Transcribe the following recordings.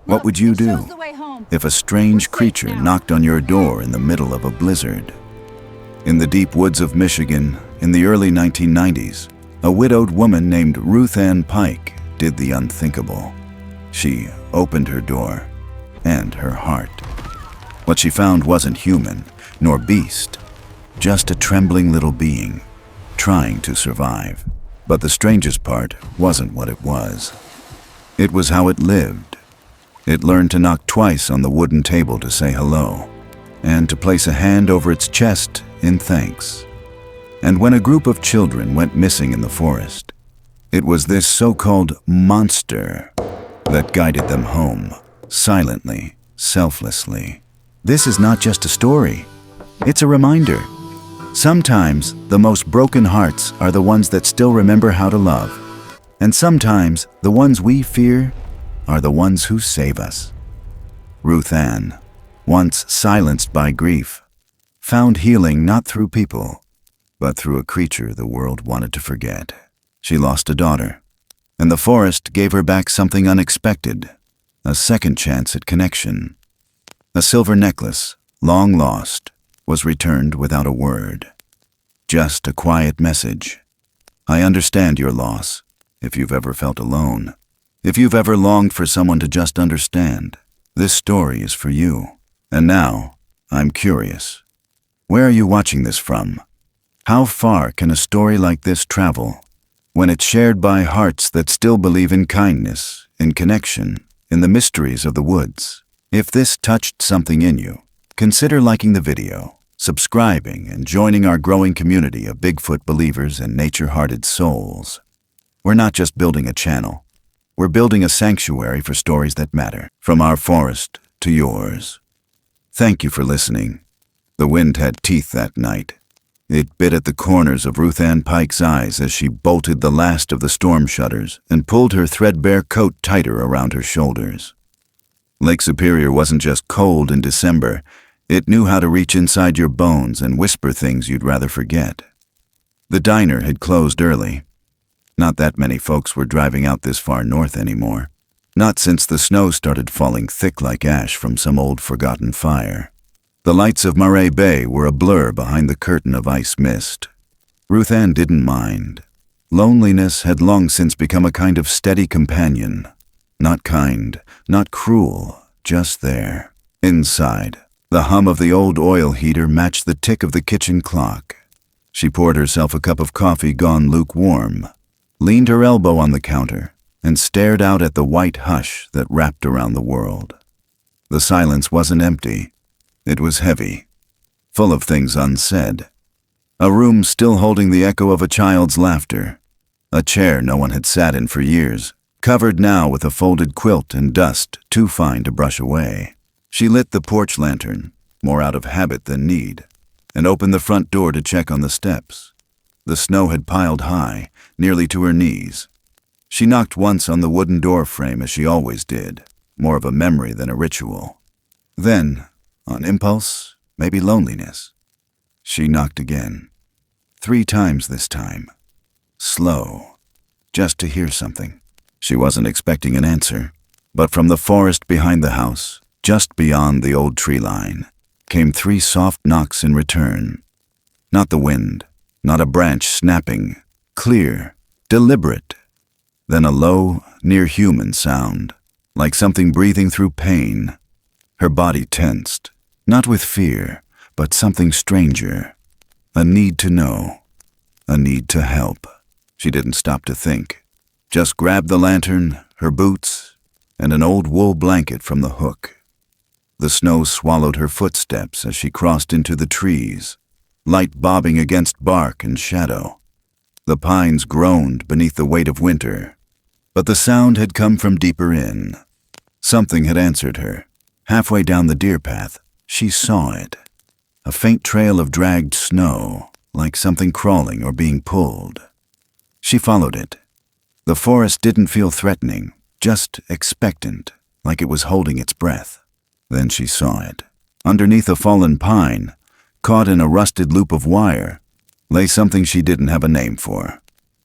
What would you do if a strange creature knocked on your door in the middle of a blizzard? In the deep woods of Michigan, in the early 1990s, a widowed woman named Ruthanne Pike did the unthinkable. She opened her door and her heart. What she found wasn't human, nor beast, just a trembling little being, trying to survive. But the strangest part wasn't what it was. It was how it lived. It learned to knock twice on the wooden table to say hello, and to place a hand over its chest in thanks. And when a group of children went missing in the forest, it was this so-called monster that guided them home, silently, selflessly. This is not just a story, it's a reminder. Sometimes the most broken hearts are the ones that still remember how to love. And sometimes the ones we fear are the ones who save us. Ruthanne, once silenced by grief, found healing not through people, but through a creature the world wanted to forget. She lost a daughter, and the forest gave her back something unexpected, a second chance at connection. A silver necklace, long lost, was returned without a word. Just a quiet message. I understand your loss, if you've ever felt alone. If you've ever longed for someone to just understand, this story is for you. And now, I'm curious. Where are you watching this from? How far can a story like this travel when it's shared by hearts that still believe in kindness, in connection, in the mysteries of the woods? If this touched something in you, consider liking the video, subscribing, and joining our growing community of Bigfoot believers and nature-hearted souls. We're not just building a channel. We're building a sanctuary for stories that matter, from our forest to yours. Thank you for listening. The wind had teeth that night. It bit at the corners of Ruthanne Pike's eyes as she bolted the last of the storm shutters and pulled her threadbare coat tighter around her shoulders. Lake Superior wasn't just cold in December. It knew how to reach inside your bones and whisper things you'd rather forget. The diner had closed early. Not that many folks were driving out this far north anymore. Not since the snow started falling thick like ash from some old forgotten fire. The lights of Murray Bay were a blur behind the curtain of ice mist. Ruthanne didn't mind. Loneliness had long since become a kind of steady companion. Not kind, not cruel, just there. Inside, the hum of the old oil heater matched the tick of the kitchen clock. She poured herself a cup of coffee gone lukewarm, leaned her elbow on the counter, and stared out at the white hush that wrapped around the world. The silence wasn't empty. It was heavy, full of things unsaid. A room still holding the echo of a child's laughter. A chair no one had sat in for years, covered now with a folded quilt and dust too fine to brush away. She lit the porch lantern, more out of habit than need, and opened the front door to check on the steps. The snow had piled high, nearly to her knees. She knocked once on the wooden door frame as she always did, more of a memory than a ritual. Then, on impulse, maybe loneliness, she knocked again. 3 times this time. Slow, just to hear something. She wasn't expecting an answer, but from the forest behind the house, just beyond the old tree line, came 3 soft knocks in return. Not the wind, not a branch snapping, clear, deliberate. Then a low, near-human sound, like something breathing through pain. Her body tensed, not with fear, but something stranger. A need to know, a need to help. She didn't stop to think, just grabbed the lantern, her boots, and an old wool blanket from the hook. The snow swallowed her footsteps as she crossed into the trees, light bobbing against bark and shadow. The pines groaned beneath the weight of winter, but the sound had come from deeper in. Something had answered her. Halfway down the deer path, she saw it. A faint trail of dragged snow, like something crawling or being pulled. She followed it. The forest didn't feel threatening, just expectant, like it was holding its breath. Then she saw it. Underneath a fallen pine, caught in a rusted loop of wire, lay something she didn't have a name for.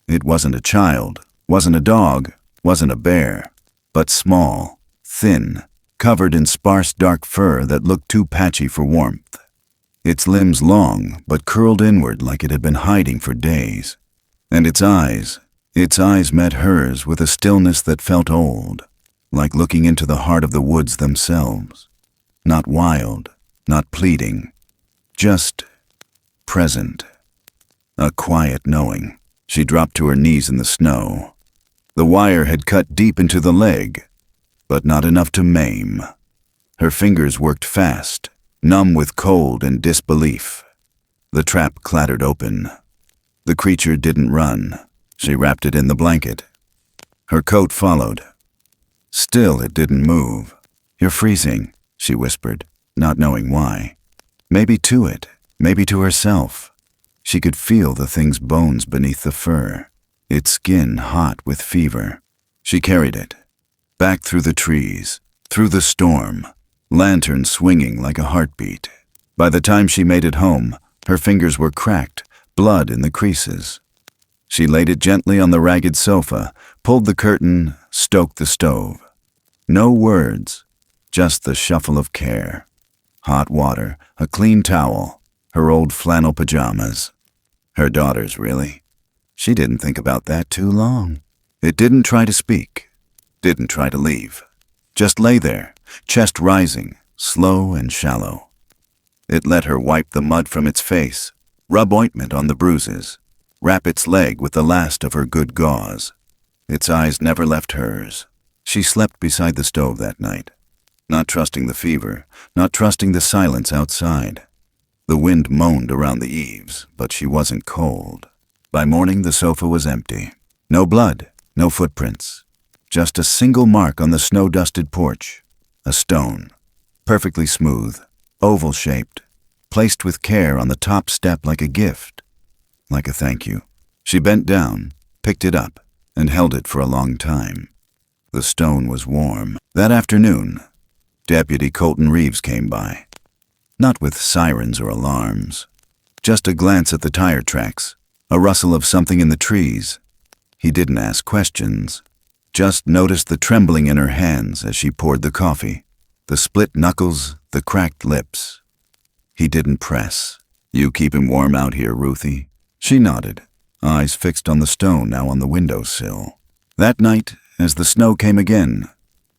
It wasn't a child, wasn't a dog, wasn't a bear, but small, thin, covered in sparse dark fur that looked too patchy for warmth. Its limbs long, but curled inward like it had been hiding for days. And its eyes met hers with a stillness that felt old, like looking into the heart of the woods themselves. Not wild, not pleading, just present. A quiet knowing. She dropped to her knees in the snow. The wire had cut deep into the leg, but not enough to maim. Her fingers worked fast, numb with cold and disbelief. The trap clattered open. The creature didn't run. She wrapped it in the blanket. Her coat followed. Still, it didn't move. "You're freezing," she whispered, not knowing why. Maybe to it, maybe to herself. She could feel the thing's bones beneath the fur, its skin hot with fever. She carried it, back through the trees, through the storm, lantern swinging like a heartbeat. By the time she made it home, her fingers were cracked, blood in the creases. She laid it gently on the ragged sofa, pulled the curtain, stoked the stove. No words, just the shuffle of care. Hot water, a clean towel, her old flannel pajamas. Her daughters, really. She didn't think about that too long. It didn't try to speak, didn't try to leave. Just lay there, chest rising, slow and shallow. It let her wipe the mud from its face, rub ointment on the bruises, wrap its leg with the last of her good gauze. Its eyes never left hers. She slept beside the stove that night, not trusting the fever, not trusting the silence outside. The wind moaned around the eaves, but she wasn't cold. By morning, the sofa was empty. No blood, no footprints. Just a single mark on the snow-dusted porch. A stone, perfectly smooth, oval-shaped, placed with care on the top step like a gift, like a thank you. She bent down, picked it up, and held it for a long time. The stone was warm. That afternoon, Deputy Colton Reeves came by. Not with sirens or alarms. Just a glance at the tire tracks, a rustle of something in the trees. He didn't ask questions, just noticed the trembling in her hands as she poured the coffee, the split knuckles, the cracked lips. He didn't press. "You keep him warm out here, Ruthie?" She nodded, eyes fixed on the stone now on the windowsill. That night, as the snow came again,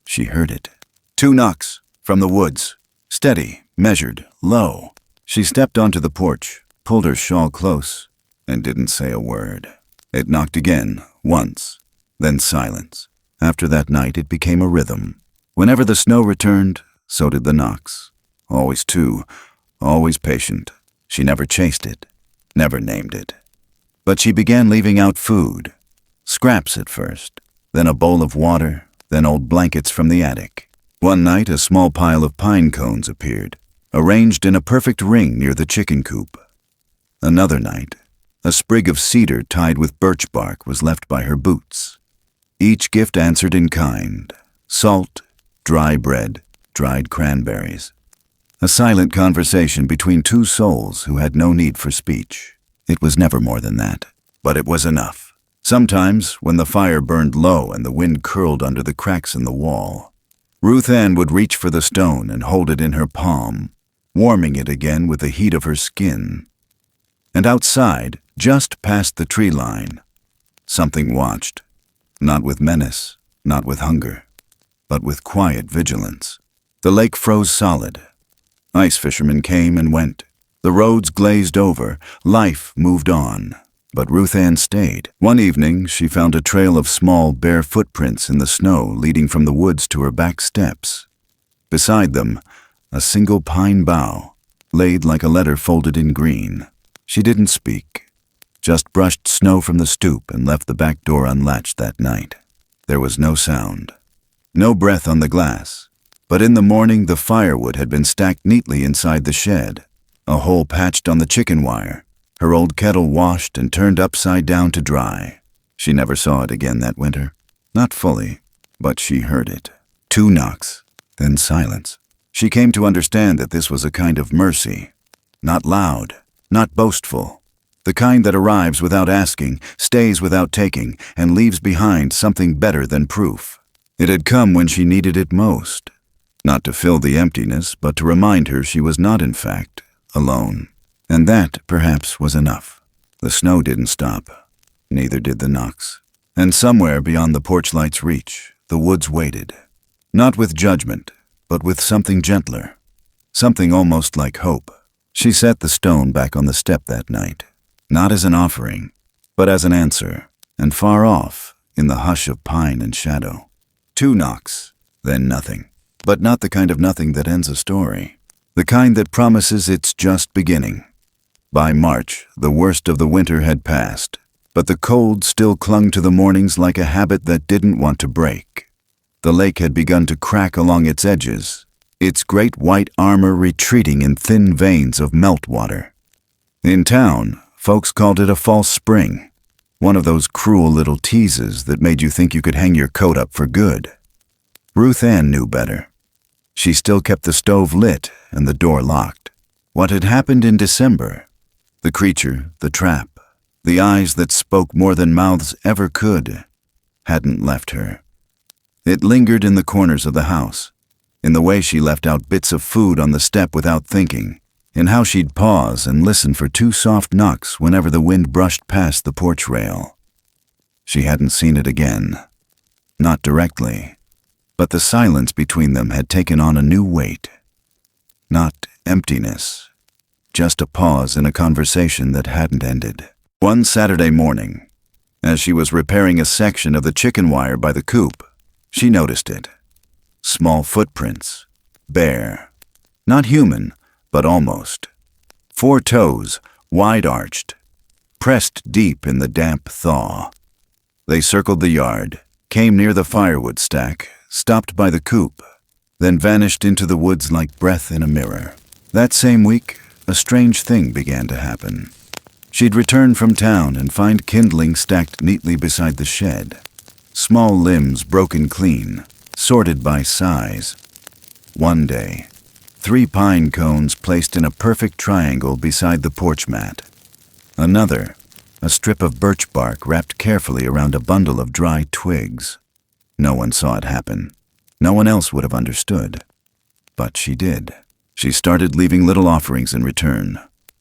she heard it. 2 knocks from the woods, steady, measured, low. She stepped onto the porch, pulled her shawl close, and didn't say a word. It knocked again, once, then silence. After that night, it became a rhythm. Whenever the snow returned, so did the knocks. Always 2, always patient. She never chased it, never named it. But she began leaving out food. Scraps at first, then a bowl of water, then old blankets from the attic. One night, a small pile of pine cones appeared, arranged in a perfect ring near the chicken coop. Another night, a sprig of cedar tied with birch bark was left by her boots. Each gift answered in kind: salt, dry bread, dried cranberries. A silent conversation between 2 souls who had no need for speech. It was never more than that, but it was enough. Sometimes, when the fire burned low and the wind curled under the cracks in the wall, Ruthanne would reach for the stone and hold it in her palm, warming it again with the heat of her skin. And outside, just past the tree line, something watched, not with menace, not with hunger, but with quiet vigilance. The lake froze solid. Ice fishermen came and went. The roads glazed over. Life moved on. But Ruthanne stayed. One evening, she found a trail of small, bare footprints in the snow leading from the woods to her back steps. Beside them, a single pine bough, laid like a letter folded in green. She didn't speak, just brushed snow from the stoop and left the back door unlatched that night. There was no sound, no breath on the glass, but in the morning the firewood had been stacked neatly inside the shed, a hole patched on the chicken wire, her old kettle washed and turned upside down to dry. She never saw it again that winter. Not fully, but she heard it. 2 knocks, then silence. She came to understand that this was a kind of mercy, not loud, not boastful, the kind that arrives without asking, stays without taking, and leaves behind something better than proof. It had come when she needed it most, Not to fill the emptiness, but to remind her she was not, in fact, alone. And that, perhaps, was enough. The snow didn't stop. Neither did the knocks. And somewhere beyond the porch light's reach, the woods waited. Not with judgment, but with something gentler. Something almost like hope. She set the stone back on the step that night, not as an offering, but as an answer, and far off, in the hush of pine and shadow. 2 knocks, then nothing. But not the kind of nothing that ends a story. The kind that promises it's just beginning. By March, the worst of the winter had passed, but the cold still clung to the mornings like a habit that didn't want to break. The lake had begun to crack along its edges, its great white armor retreating in thin veins of meltwater. In town, folks called it a false spring, one of those cruel little teases that made you think you could hang your coat up for good. Ruthanne knew better. She still kept the stove lit and the door locked. What had happened in December, the creature, the trap, the eyes that spoke more than mouths ever could, hadn't left her. It lingered in the corners of the house, in the way she left out bits of food on the step without thinking, in how she'd pause and listen for 2 soft knocks whenever the wind brushed past the porch rail. She hadn't seen it again. Not directly, but the silence between them had taken on a new weight. Not emptiness, just a pause in a conversation that hadn't ended. One Saturday morning, as she was repairing a section of the chicken wire by the coop, she noticed it. Small footprints, bare. Not human, but almost. 4 toes, wide-arched, pressed deep in the damp thaw. They circled the yard, came near the firewood stack, stopped by the coop, then vanished into the woods like breath in a mirror. That same week, a strange thing began to happen. She'd return from town and find kindling stacked neatly beside the shed. Small limbs broken clean, sorted by size. One day, 3 pine cones placed in a perfect triangle beside the porch mat. Another, a strip of birch bark wrapped carefully around a bundle of dry twigs. No one saw it happen. No one else would have understood. But she did. She started leaving little offerings in return,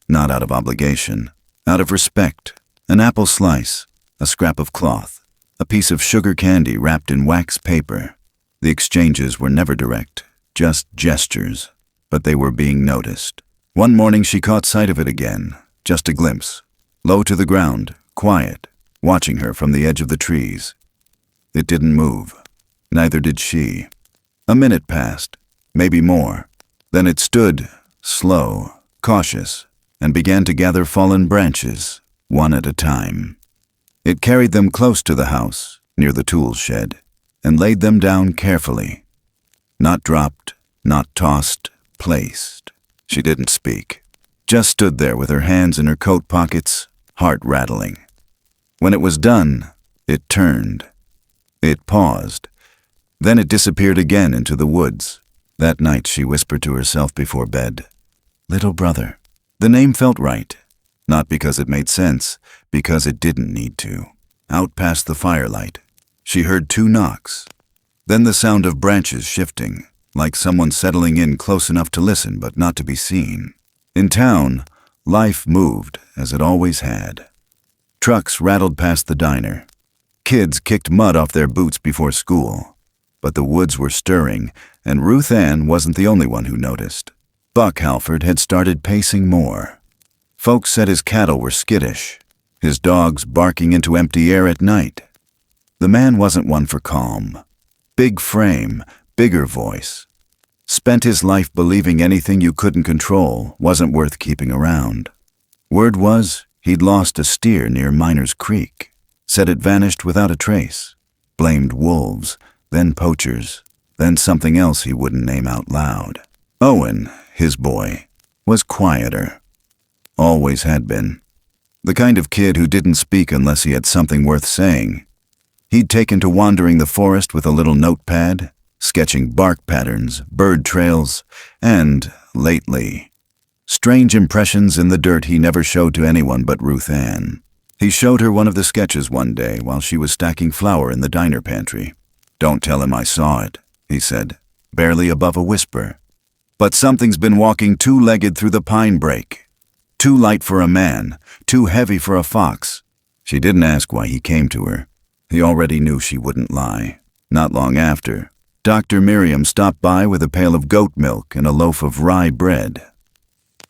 not out of obligation, out of respect. An apple slice, a scrap of cloth, a piece of sugar candy wrapped in wax paper. The exchanges were never direct, just gestures, but they were being noticed. One morning she caught sight of it again, just a glimpse, low to the ground, quiet, watching her from the edge of the trees. It didn't move. Neither did she. A minute passed, maybe more. Then it stood, slow, cautious, and began to gather fallen branches, one at a time. It carried them close to the house, near the tool shed, and laid them down carefully. Not dropped, not tossed, placed. She didn't speak, just stood there with her hands in her coat pockets, heart rattling. When it was done, it turned. It paused. Then it disappeared again into the woods. That night she whispered to herself before bed, "Little brother." The name felt right, not because it made sense, because it didn't need to. Out past the firelight, she heard 2 knocks. Then the sound of branches shifting, like someone settling in close enough to listen but not to be seen. In town, life moved as it always had. Trucks rattled past the diner. Kids kicked mud off their boots before school. But the woods were stirring, and Ruthanne wasn't the only one who noticed. Buck Halford had started pacing more. Folks said his cattle were skittish, his dogs barking into empty air at night. The man wasn't one for calm. Big frame, bigger voice. Spent his life believing anything you couldn't control wasn't worth keeping around. Word was he'd lost a steer near Miners Creek. Said it vanished without a trace. Blamed wolves, then poachers, then something else he wouldn't name out loud. Owen, his boy, was quieter. Always had been. The kind of kid who didn't speak unless he had something worth saying. He'd taken to wandering the forest with a little notepad, sketching bark patterns, bird trails, and, lately, strange impressions in the dirt he never showed to anyone but Ruthanne. He showed her one of the sketches one day while she was stacking flour in the diner pantry. "Don't tell him I saw it," he said. barely above a whisper. But something's been walking two-legged through the pine brake. Too light for a man, too heavy for a fox. She didn't ask why he came to her. He already knew she wouldn't lie. Not long after, Dr. Miriam stopped by with a pail of goat milk and a loaf of rye bread.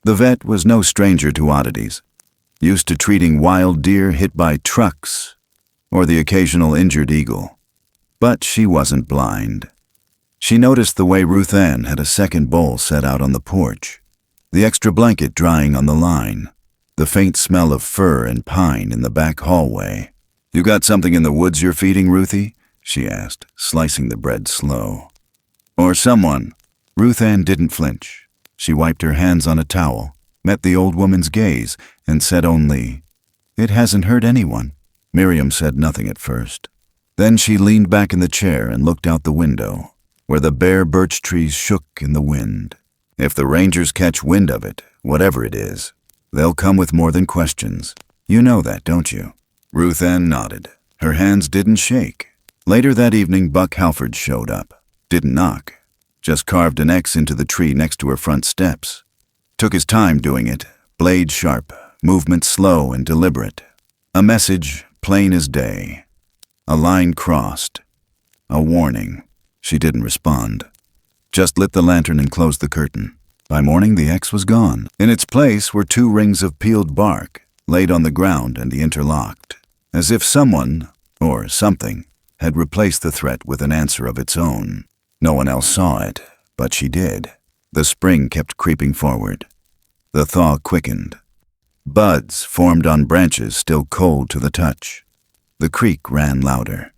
The vet was no stranger to oddities, used to treating wild deer hit by trucks or the occasional injured eagle. But she wasn't blind. She noticed the way Ruthanne had a second bowl set out on the porch, the extra blanket drying on the line, the faint smell of fir and pine in the back hallway. "You got something in the woods you're feeding, Ruthie?" she asked, slicing the bread slow. "Or someone?" Ruthanne didn't flinch. She wiped her hands on a towel, met the old woman's gaze, and said only, "It hasn't hurt anyone." Miriam said nothing at first. Then she leaned back in the chair and looked out the window, where the bare birch trees shook in the wind. "If the rangers catch wind of it, whatever it is, they'll come with more than questions. You know that, don't you?" Ruthanne nodded. Her hands didn't shake. Later that evening, Buck Halford showed up. Didn't knock. Just carved an X into the tree next to her front steps. Took his time doing it, blade sharp, movement slow and deliberate. A message plain as day. A line crossed. A warning. She didn't respond. Just lit the lantern and closed the curtain. By morning, the X was gone. In its place were 2 rings of peeled bark, laid on the ground and interlocked, as if someone, or something, had replaced the threat with an answer of its own. No one else saw it, but she did. The spring kept creeping forward. The thaw quickened. Buds formed on branches still cold to the touch. The creek ran louder.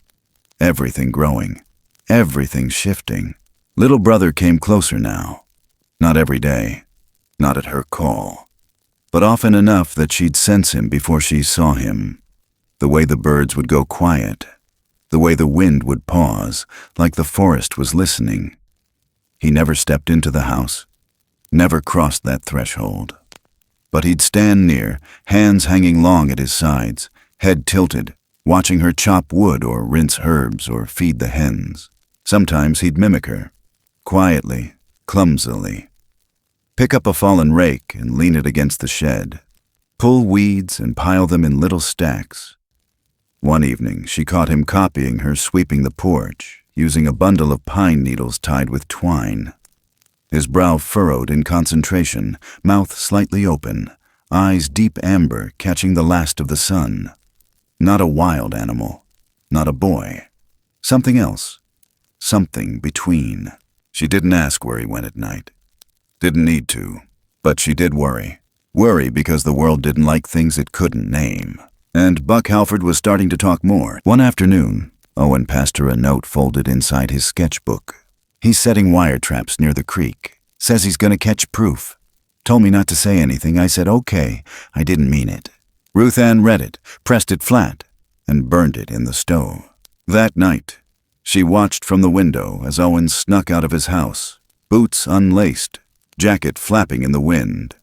Everything growing. Everything shifting. Little brother came closer now. Not every day. Not at her call. But often enough that she'd sense him before she saw him. The way the birds would go quiet. The way the wind would pause, like the forest was listening. He never stepped into the house. Never crossed that threshold. But he'd stand near, hands hanging long at his sides, head tilted, watching her chop wood or rinse herbs or feed the hens. Sometimes he'd mimic her, quietly, clumsily. Pick up a fallen rake and lean it against the shed. Pull weeds and pile them in little stacks. One evening, she caught him copying her sweeping the porch, using a bundle of pine needles tied with twine. His brow furrowed in concentration, mouth slightly open, eyes deep amber catching the last of the sun. Not a wild animal, not a boy. Something else. Something between. She didn't ask where he went at night. Didn't need to, but she did worry. Worry because the world didn't like things it couldn't name. And Buck Halford was starting to talk more. One afternoon, Owen passed her a note folded inside his sketchbook. "He's setting wire traps near the creek. Says he's gonna catch proof. Told me not to say anything. I said, okay. I didn't mean it." Ruthanne read it, pressed it flat, and burned it in the stove. That night, she watched from the window as Owen snuck out of his house, boots unlaced, jacket flapping in the wind.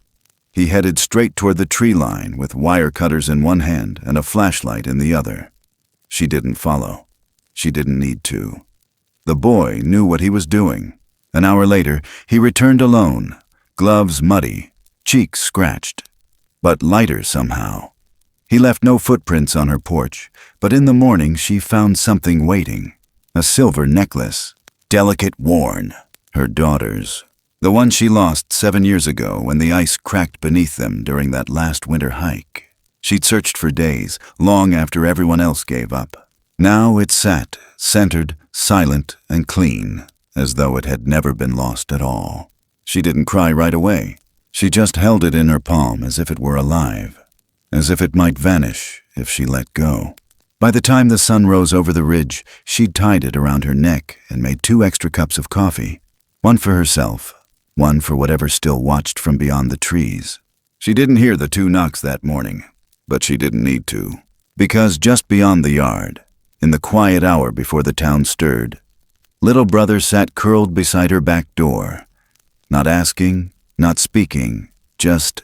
He headed straight toward the tree line with wire cutters in one hand and a flashlight in the other. She didn't follow. She didn't need to. The boy knew what he was doing. An hour later, he returned alone, gloves muddy, cheeks scratched, but lighter somehow. He left no footprints on her porch, but in the morning she found something waiting. A silver necklace, delicate worn, her daughter's. The one she lost 7 years ago when the ice cracked beneath them during that last winter hike. She'd searched for days, long after everyone else gave up. Now it sat, centered, silent, and clean, as though it had never been lost at all. She didn't cry right away. She just held it in her palm as if it were alive, as if it might vanish if she let go. By the time the sun rose over the ridge, she'd tied it around her neck and made 2 extra cups of coffee, one for herself, one for whatever still watched from beyond the trees. She didn't hear the 2 knocks that morning, but she didn't need to, because just beyond the yard, in the quiet hour before the town stirred, little brother sat curled beside her back door, not asking, not speaking, just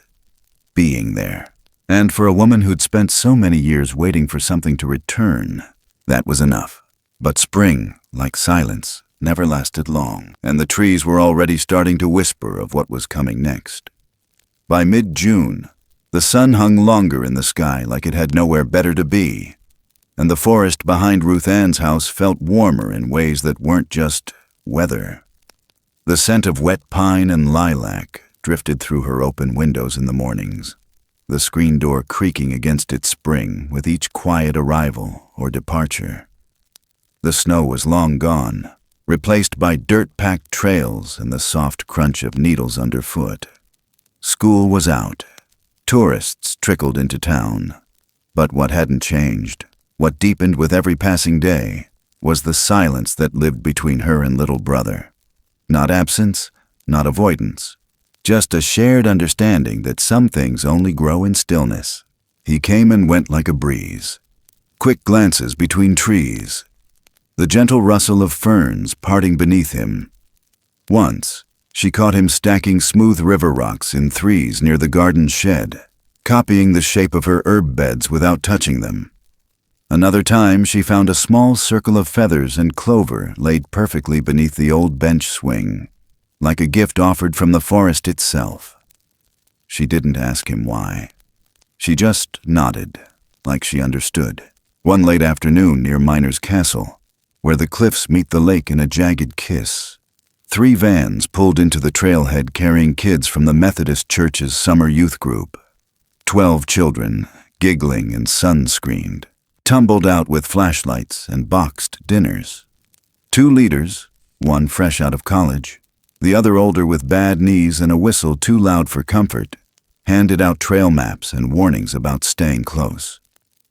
being there. And for a woman who'd spent so many years waiting for something to return, that was enough. But spring, like silence, never lasted long, and the trees were already starting to whisper of what was coming next. By mid-June, the sun hung longer in the sky like it had nowhere better to be, and the forest behind Ruthanne's house felt warmer in ways that weren't just weather. The scent of wet pine and lilac drifted through her open windows in the mornings, the screen door creaking against its spring with each quiet arrival or departure. The snow was long gone, replaced by dirt-packed trails and the soft crunch of needles underfoot. School was out. Tourists trickled into town. But what hadn't changed, what deepened with every passing day, was the silence that lived between her and little brother. Not absence, not avoidance, just a shared understanding that some things only grow in stillness. He came and went like a breeze. Quick glances between trees, the gentle rustle of ferns parting beneath him. Once, she caught him stacking smooth river rocks in threes near the garden shed, copying the shape of her herb beds without touching them. Another time, she found a small circle of feathers and clover laid perfectly beneath the old bench swing, like a gift offered from the forest itself. She didn't ask him why. She just nodded, like she understood. One late afternoon near Miner's Castle, where the cliffs meet the lake in a jagged kiss, 3 vans pulled into the trailhead carrying kids from the Methodist Church's summer youth group. 12 children, giggling and sun-screened, tumbled out with flashlights and boxed dinners. 2 leaders, one fresh out of college, the other older with bad knees and a whistle too loud for comfort, handed out trail maps and warnings about staying close.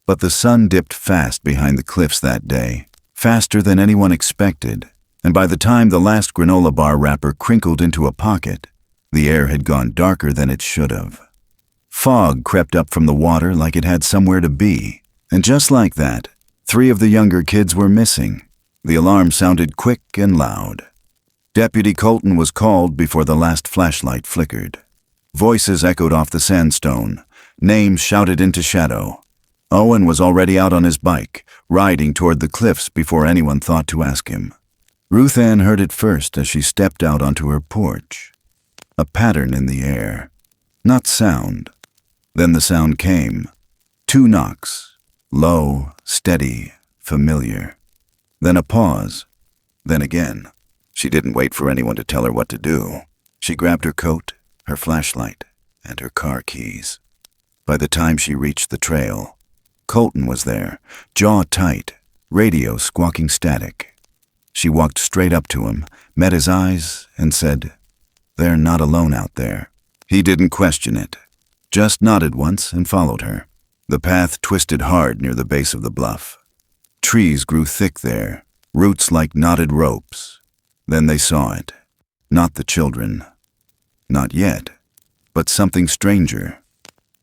But the sun dipped fast behind the cliffs that day, faster than anyone expected, and by the time the last granola bar wrapper crinkled into a pocket, the air had gone darker than it should have. Fog crept up from the water like it had somewhere to be, and just like that, 3 of the younger kids were missing. The alarm sounded quick and loud. Deputy Colton was called before the last flashlight flickered. Voices echoed off the sandstone, names shouted into shadow. Owen was already out on his bike, riding toward the cliffs before anyone thought to ask him. Ruthanne heard it first as she stepped out onto her porch. A pattern in the air. Not sound. Then the sound came. 2 knocks. Low, steady, familiar. Then a pause. Then again. She didn't wait for anyone to tell her what to do. She grabbed her coat, her flashlight, and her car keys. By the time she reached the trail, Colton was there, jaw tight, radio squawking static. She walked straight up to him, met his eyes, and said, "They're not alone out there." He didn't question it, just nodded once and followed her. The path twisted hard near the base of the bluff. Trees grew thick there, roots like knotted ropes. Then they saw it. Not the children. Not yet, but something stranger.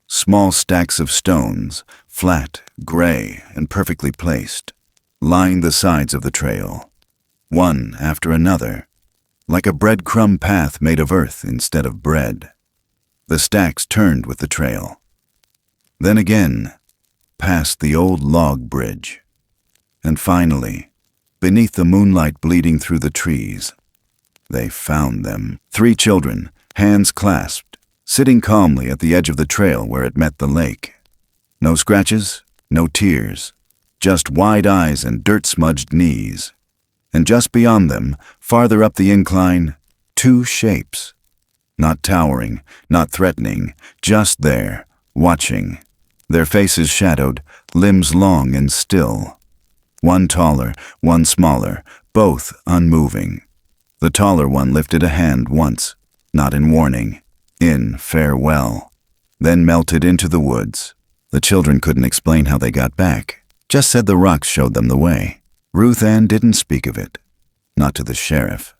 Small stacks of stones, flat, gray, and perfectly placed, lined the sides of the trail, one after another, like a breadcrumb path made of earth instead of bread. The stacks turned with the trail. Then again, past the old log bridge. And finally, beneath the moonlight bleeding through the trees, they found them. 3 children, hands clasped, sitting calmly at the edge of the trail where it met the lake. No scratches, no tears, just wide eyes and dirt-smudged knees. And just beyond them, farther up the incline, 2 shapes. Not towering, not threatening, just there, watching. Their faces shadowed, limbs long and still. One taller, one smaller, both unmoving. The taller one lifted a hand once, not in warning, in farewell, then melted into the woods. The children couldn't explain how they got back, just said the rocks showed them the way. Ruthanne didn't speak of it. Not to the sheriff,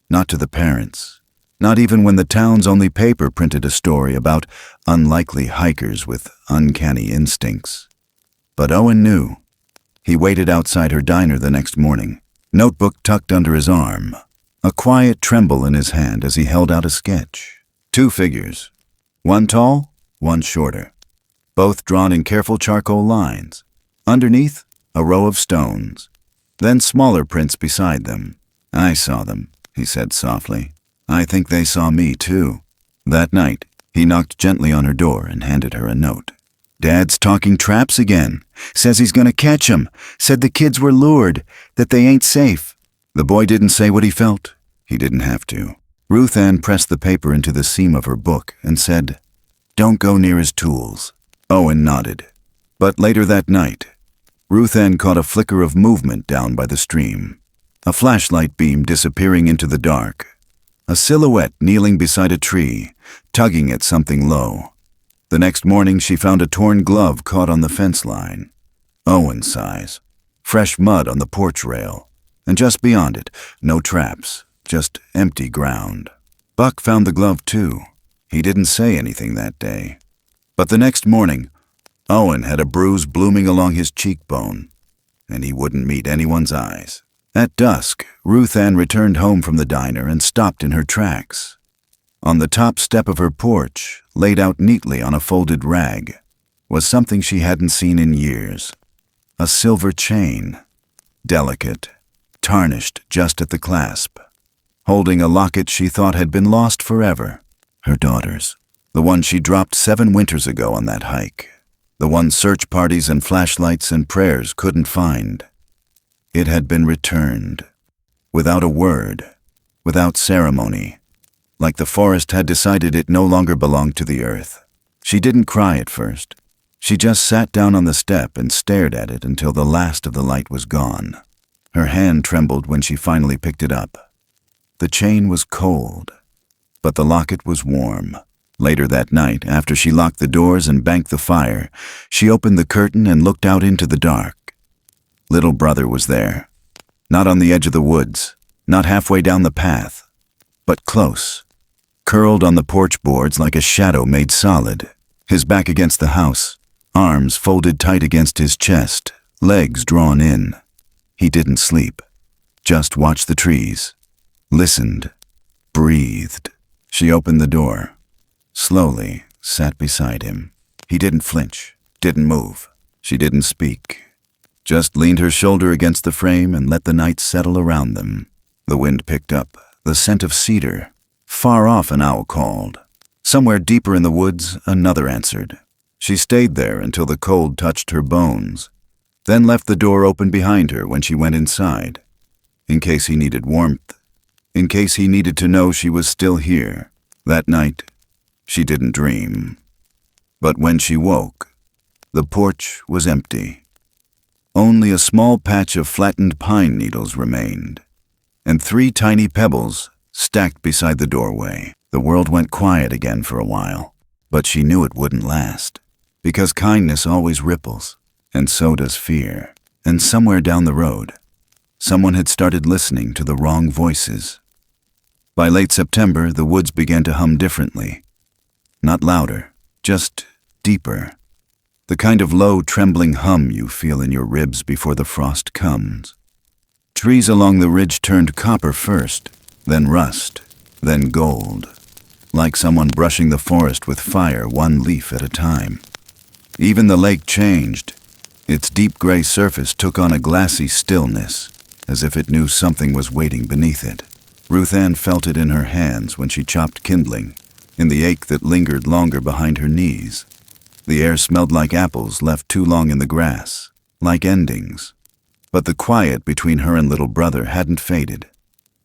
not to the parents, not even when the town's only paper printed a story about unlikely hikers with uncanny instincts. But Owen knew. He waited outside her diner the next morning, notebook tucked under his arm, a quiet tremble in his hand as he held out a sketch. 2 figures, one tall, one shorter, both drawn in careful charcoal lines. Underneath, a row of stones, then smaller prints beside them. "I saw them," he said softly. "I think they saw me, too." That night, he knocked gently on her door and handed her a note. "Dad's talking traps again. Says he's gonna catch 'em. Said the kids were lured, that they ain't safe." The boy didn't say what he felt. He didn't have to. Ruthanne pressed the paper into the seam of her book and said, "Don't go near his tools." Owen nodded. But later that night, Ruthanne caught a flicker of movement down by the stream. A flashlight beam disappearing into the dark. A silhouette kneeling beside a tree, tugging at something low. The next morning she found a torn glove caught on the fence line. Owen's size. Fresh mud on the porch rail. And just beyond it, no traps, just empty ground. Buck found the glove too. He didn't say anything that day. But the next morning, Owen had a bruise blooming along his cheekbone, and he wouldn't meet anyone's eyes. At dusk, Ruthanne returned home from the diner and stopped in her tracks. On the top step of her porch, laid out neatly on a folded rag, was something she hadn't seen in years. A silver chain, delicate, tarnished just at the clasp, holding a locket she thought had been lost forever. Her daughter's, the one she dropped 7 winters ago on that hike, the one search parties and flashlights and prayers couldn't find. It had been returned, without a word, without ceremony, like the forest had decided it no longer belonged to the earth. She didn't cry at first. She just sat down on the step and stared at it until the last of the light was gone. Her hand trembled when she finally picked it up. The chain was cold, but the locket was warm. Later that night, after she locked the doors and banked the fire, she opened the curtain and looked out into the dark. Little brother was there. Not on the edge of the woods, not halfway down the path, but close, curled on the porch boards like a shadow made solid, his back against the house, arms folded tight against his chest, legs drawn in. He didn't sleep, just watched the trees, listened, breathed. She opened the door, slowly sat beside him. He didn't flinch, didn't move. She didn't speak, just leaned her shoulder against the frame and let the night settle around them. The wind picked up, the scent of cedar. Far off an owl called. Somewhere deeper in the woods, another answered. She stayed there until the cold touched her bones, then left the door open behind her when she went inside, in case he needed warmth, in case he needed to know she was still here. That night, she didn't dream. But when she woke, the porch was empty. Only a small patch of flattened pine needles remained, and 3 tiny pebbles stacked beside the doorway. The world went quiet again for a while, but she knew it wouldn't last, because kindness always ripples, and so does fear. And somewhere down the road, someone had started listening to the wrong voices. By late September, the woods began to hum differently. Not louder, just deeper. The kind of low, trembling hum you feel in your ribs before the frost comes. Trees along the ridge turned copper first, then rust, then gold, like someone brushing the forest with fire 1 leaf at a time. Even the lake changed. Its deep gray surface took on a glassy stillness, as if it knew something was waiting beneath it. Ruthanne felt it in her hands when she chopped kindling, in the ache that lingered longer behind her knees. The air smelled like apples left too long in the grass, like endings. But the quiet between her and little brother hadn't faded.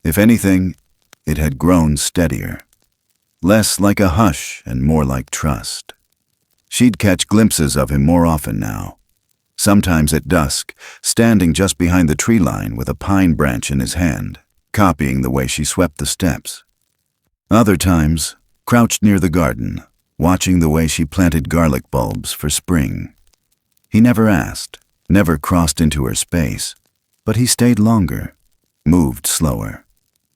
If anything, it had grown steadier. Less like a hush and more like trust. She'd catch glimpses of him more often now. Sometimes at dusk, standing just behind the tree line with a pine branch in his hand, copying the way she swept the steps. Other times, crouched near the garden, watching the way she planted garlic bulbs for spring. He never asked, never crossed into her space, but he stayed longer, moved slower,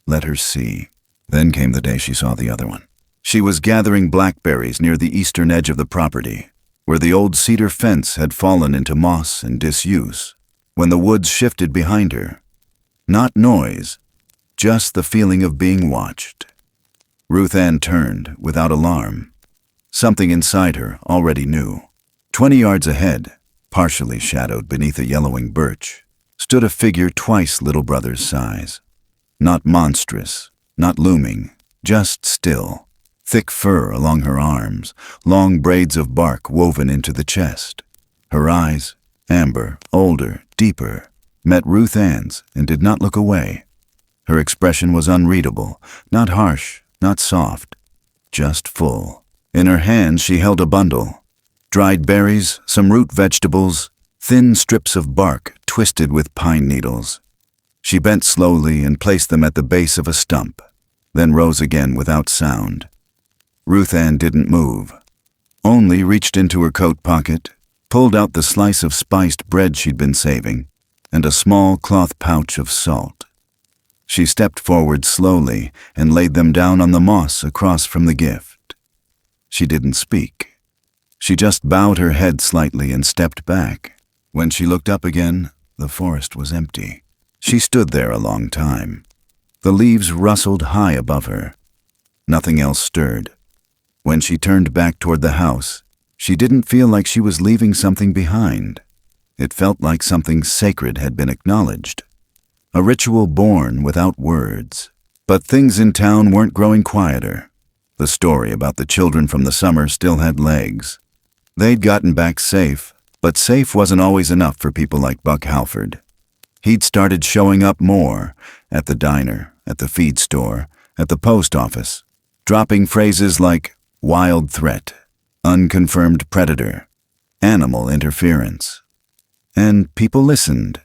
let her see. Then came the day she saw the other one. She was gathering blackberries near the eastern edge of the property, where the old cedar fence had fallen into moss and disuse, when the woods shifted behind her. Not noise, just the feeling of being watched. Ruthanne turned, without alarm. Something inside her already knew. 20 yards ahead, partially shadowed beneath a yellowing birch, stood a figure twice little brother's size. Not monstrous, not looming, just still. Thick fur along her arms, long braids of bark woven into the chest. Her eyes, amber, older, deeper, met Ruthanne's and did not look away. Her expression was unreadable, not harsh, not soft, just full. In her hands she held a bundle. Dried berries, some root vegetables, thin strips of bark twisted with pine needles. She bent slowly and placed them at the base of a stump, then rose again without sound. Ruthanne didn't move, only reached into her coat pocket, pulled out the slice of spiced bread she'd been saving, and a small cloth pouch of salt. She stepped forward slowly and laid them down on the moss across from the gift. She didn't speak. She just bowed her head slightly and stepped back. When she looked up again, the forest was empty. She stood there a long time. The leaves rustled high above her. Nothing else stirred. When she turned back toward the house, she didn't feel like she was leaving something behind. It felt like something sacred had been acknowledged. A ritual born without words. But things in town weren't growing quieter. The story about the children from the summer still had legs. They'd gotten back safe, but safe wasn't always enough for people like Buck Halford. He'd started showing up more, at the diner, at the feed store, at the post office, dropping phrases like wild threat, unconfirmed predator, animal interference. And people listened,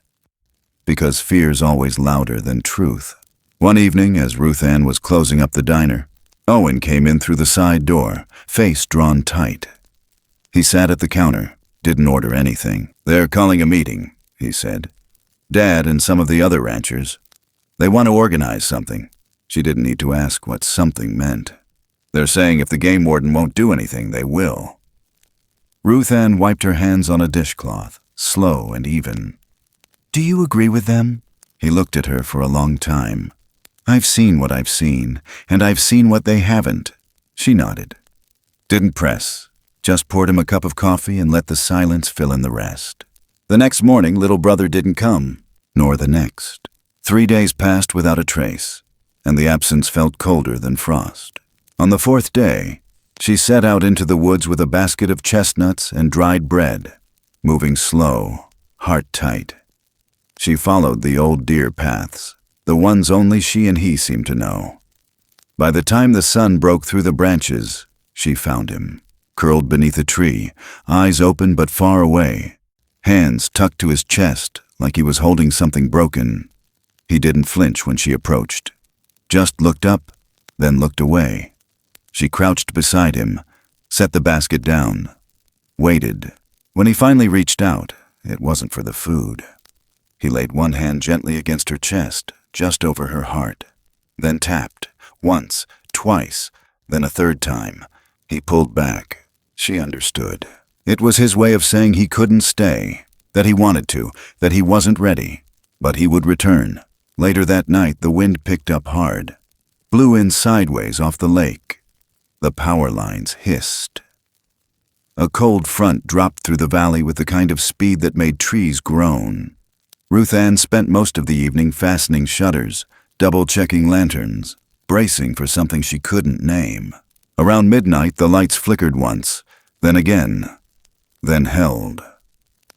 because fear's always louder than truth. One evening, as Ruthanne was closing up the diner, Owen came in through the side door, face drawn tight. He sat at the counter, didn't order anything. "They're calling a meeting," he said. "Dad and some of the other ranchers. They want to organize something." She didn't need to ask what something meant. "They're saying if the game warden won't do anything, they will." Ruthanne wiped her hands on a dishcloth, slow and even. "Do you agree with them?" He looked at her for a long time. "I've seen what I've seen, and I've seen what they haven't." She nodded. Didn't press, just poured him a cup of coffee and let the silence fill in the rest. The next morning, little brother didn't come, nor the next. 3 days passed without a trace, and the absence felt colder than frost. On the 4th day, she set out into the woods with a basket of chestnuts and dried bread, moving slow, heart tight. She followed the old deer paths, the ones only she and he seemed to know. By the time the sun broke through the branches, she found him, curled beneath a tree, eyes open but far away, hands tucked to his chest like he was holding something broken. He didn't flinch when she approached, just looked up, then looked away. She crouched beside him, set the basket down, waited. When he finally reached out, it wasn't for the food. He laid one hand gently against her chest, just over her heart, then tapped, once, twice, then a third time. He pulled back. She understood. It was his way of saying he couldn't stay, that he wanted to, that he wasn't ready, but he would return. Later that night, the wind picked up hard, blew in sideways off the lake. The power lines hissed. A cold front dropped through the valley with the kind of speed that made trees groan. Ruthanne spent most of the evening fastening shutters, double-checking lanterns, bracing for something she couldn't name. Around midnight, the lights flickered once, then again, then held.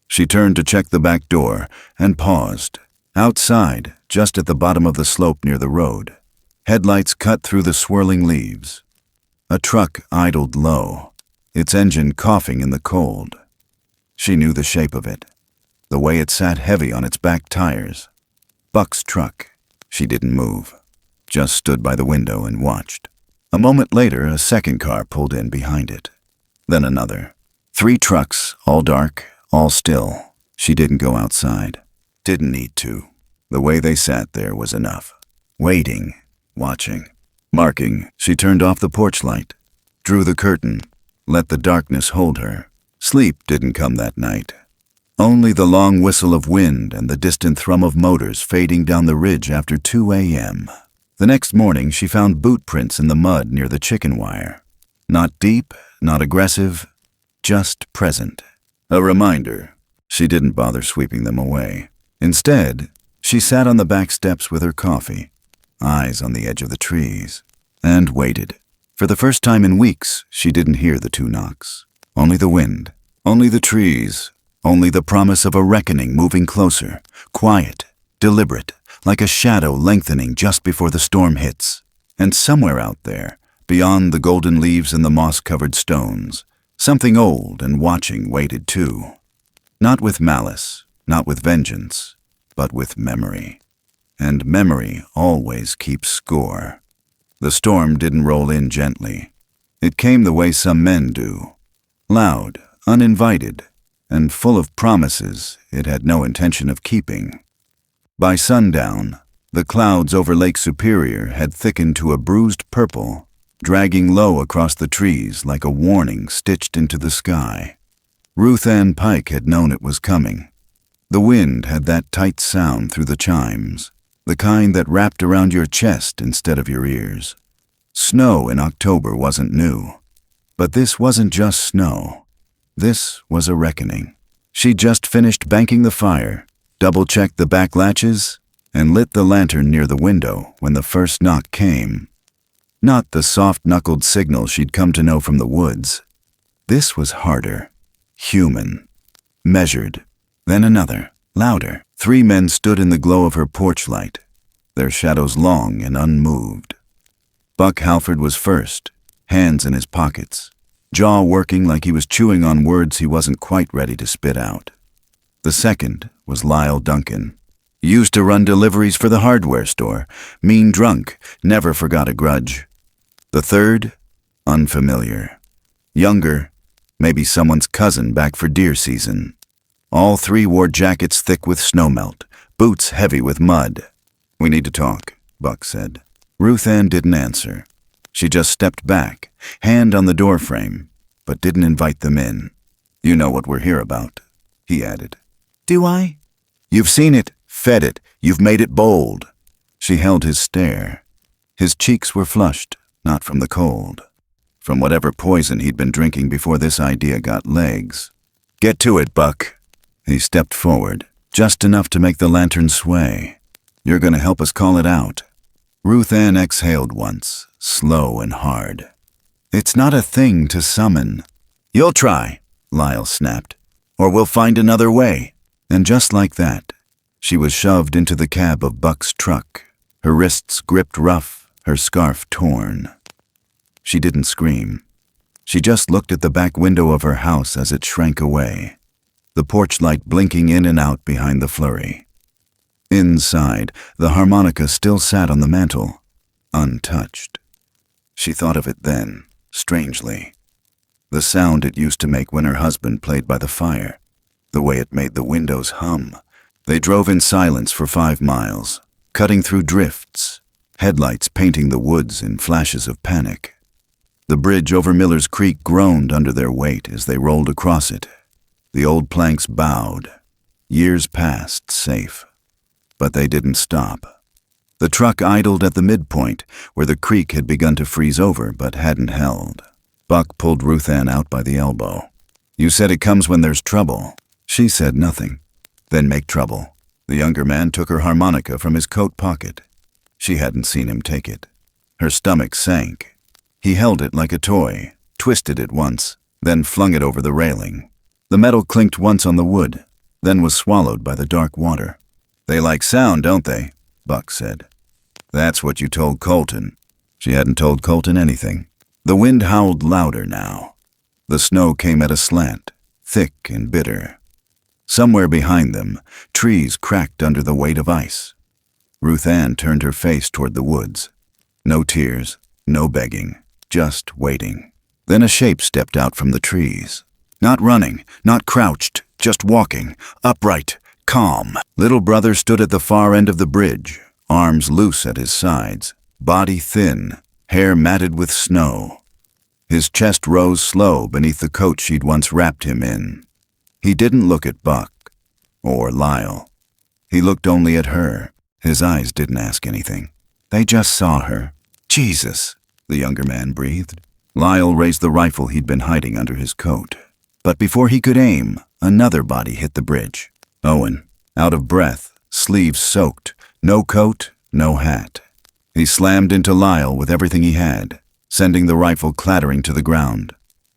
She turned to check the back door and paused. Outside, just at the bottom of the slope near the road, headlights cut through the swirling leaves. A truck idled low, its engine coughing in the cold. She knew the shape of it, the way it sat heavy on its back tires. Buck's truck. She didn't move, just stood by the window and watched. A moment later, a second car pulled in behind it. Then another. 3 trucks, all dark, all still. She didn't go outside. Didn't need to. The way they sat there was enough. Waiting, watching, marking. She turned off the porch light, drew the curtain, let the darkness hold her. Sleep didn't come that night. Only the long whistle of wind and the distant thrum of motors fading down the ridge after 2 a.m. The next morning, she found boot prints in the mud near the chicken wire. Not deep, not aggressive, just present. A reminder. She didn't bother sweeping them away. Instead, she sat on the back steps with her coffee, eyes on the edge of the trees, and waited. For the first time in weeks, she didn't hear the two knocks. Only the wind, only the trees, only the promise of a reckoning moving closer, quiet, deliberate, like a shadow lengthening just before the storm hits. And somewhere out there, beyond the golden leaves and the moss-covered stones, something old and watching waited too. Not with malice, not with vengeance, but with memory. And memory always keeps score. The storm didn't roll in gently. It came the way some men do. Loud, uninvited, and full of promises it had no intention of keeping. By sundown, the clouds over Lake Superior had thickened to a bruised purple, dragging low across the trees like a warning stitched into the sky. Ruthanne Pike had known it was coming. The wind had that tight sound through the chimes, the kind that wrapped around your chest instead of your ears. Snow in October wasn't new. But this wasn't just snow. This was a reckoning. She'd just finished banking the fire, double-checked the back latches, and lit the lantern near the window when the first knock came. Not the soft-knuckled signal she'd come to know from the woods. This was harder, human, measured. Then another, louder. 3 men stood in the glow of her porch light, their shadows long and unmoved. Buck Halford was first, hands in his pockets, jaw working like he was chewing on words he wasn't quite ready to spit out. The second was Lyle Duncan. Used to run deliveries for the hardware store, mean drunk, never forgot a grudge. The third, unfamiliar. Younger, maybe someone's cousin back for deer season. All 3 wore jackets thick with snowmelt, boots heavy with mud. "We need to talk," Buck said. Ruthanne didn't answer. She just stepped back, hand on the doorframe, but didn't invite them in. "You know what we're here about," he added. "Do I?" "You've seen it, fed it, you've made it bold." She held his stare. His cheeks were flushed, not from the cold, from whatever poison he'd been drinking before this idea got legs. "Get to it, Buck." He stepped forward, just enough to make the lantern sway. "You're going to help us call it out." Ruthanne exhaled once, slow and hard. "It's not a thing to summon." "You'll try," Lyle snapped, "or we'll find another way." And just like that, she was shoved into the cab of Buck's truck, her wrists gripped rough, her scarf torn. She didn't scream. She just looked at the back window of her house as it shrank away, the porch light blinking in and out behind the flurry. Inside, the harmonica still sat on the mantel, untouched. She thought of it then, strangely. The sound it used to make when her husband played by the fire, the way it made the windows hum. They drove in silence for 5 miles, cutting through drifts, headlights painting the woods in flashes of panic. The bridge over Miller's Creek groaned under their weight as they rolled across it. The old planks bowed. Years passed, safe. But they didn't stop. The truck idled at the midpoint, where the creek had begun to freeze over but hadn't held. Buck pulled Ruthanne out by the elbow. "You said it comes when there's trouble." She said nothing. "Then make trouble." The younger man took her harmonica from his coat pocket. She hadn't seen him take it. Her stomach sank. He held it like a toy, twisted it once, then flung it over the railing. The metal clinked once on the wood, then was swallowed by the dark water. "They like sound, don't they?" Buck said. "That's what you told Colton." She hadn't told Colton anything. The wind howled louder now. The snow came at a slant, thick and bitter. Somewhere behind them, trees cracked under the weight of ice. Ruthanne turned her face toward the woods. No tears, no begging, just waiting. Then a shape stepped out from the trees. Not running, not crouched, just walking, upright, calm. Little brother stood at the far end of the bridge, arms loose at his sides, body thin, hair matted with snow. His chest rose slow beneath the coat she'd once wrapped him in. He didn't look at Buck or Lyle. He looked only at her. His eyes didn't ask anything. They just saw her. "Jesus," the younger man breathed. Lyle raised the rifle he'd been hiding under his coat. But before he could aim, another body hit the bridge. Owen, out of breath, sleeves soaked, no coat, no hat. He slammed into Lyle with everything he had, sending the rifle clattering to the ground.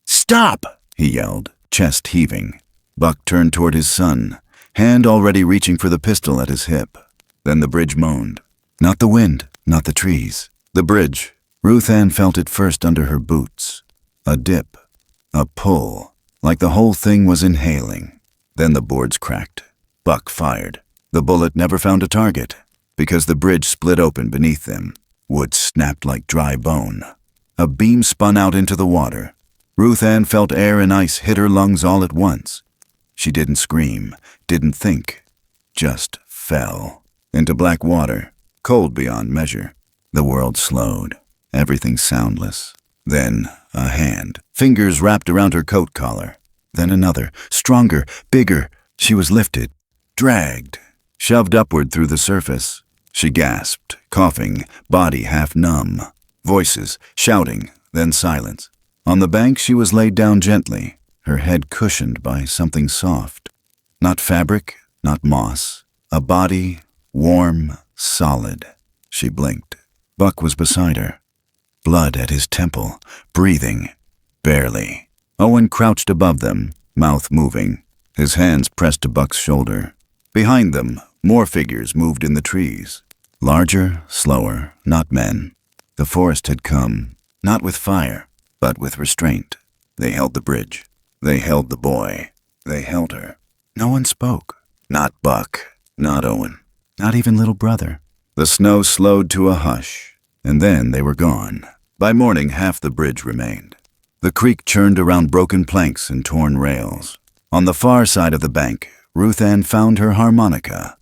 "Stop!" he yelled, chest heaving. Buck turned toward his son, hand already reaching for the pistol at his hip. Then the bridge moaned. Not the wind, not the trees. The bridge. Ruthanne felt it first under her boots. A dip, a pull, like the whole thing was inhaling. Then the boards cracked. Buck fired. The bullet never found a target, because the bridge split open beneath them. Wood snapped like dry bone. A beam spun out into the water. Ruthanne felt air and ice hit her lungs all at once. She didn't scream, didn't think, just fell. Into black water, cold beyond measure. The world slowed, everything soundless. Then a hand, fingers wrapped around her coat collar. Then another, stronger, bigger. She was lifted, dragged, shoved upward through the surface. She gasped, coughing, body half numb. Voices, shouting, then silence. On the bank she was laid down gently, her head cushioned by something soft. Not fabric, not moss. A body, warm, solid. She blinked. Buck was beside her. Blood at his temple, breathing. Barely. Owen crouched above them, mouth moving, his hands pressed to Buck's shoulder. Behind them, more figures moved in the trees. Larger, slower, not men. The forest had come, not with fire, but with restraint. They held the bridge. They held the boy. They held her. No one spoke. Not Buck, not Owen, not even little brother. The snow slowed to a hush, and then they were gone. By morning, half the bridge remained. The creek churned around broken planks and torn rails. On the far side of the bank, Ruthanne found her harmonica,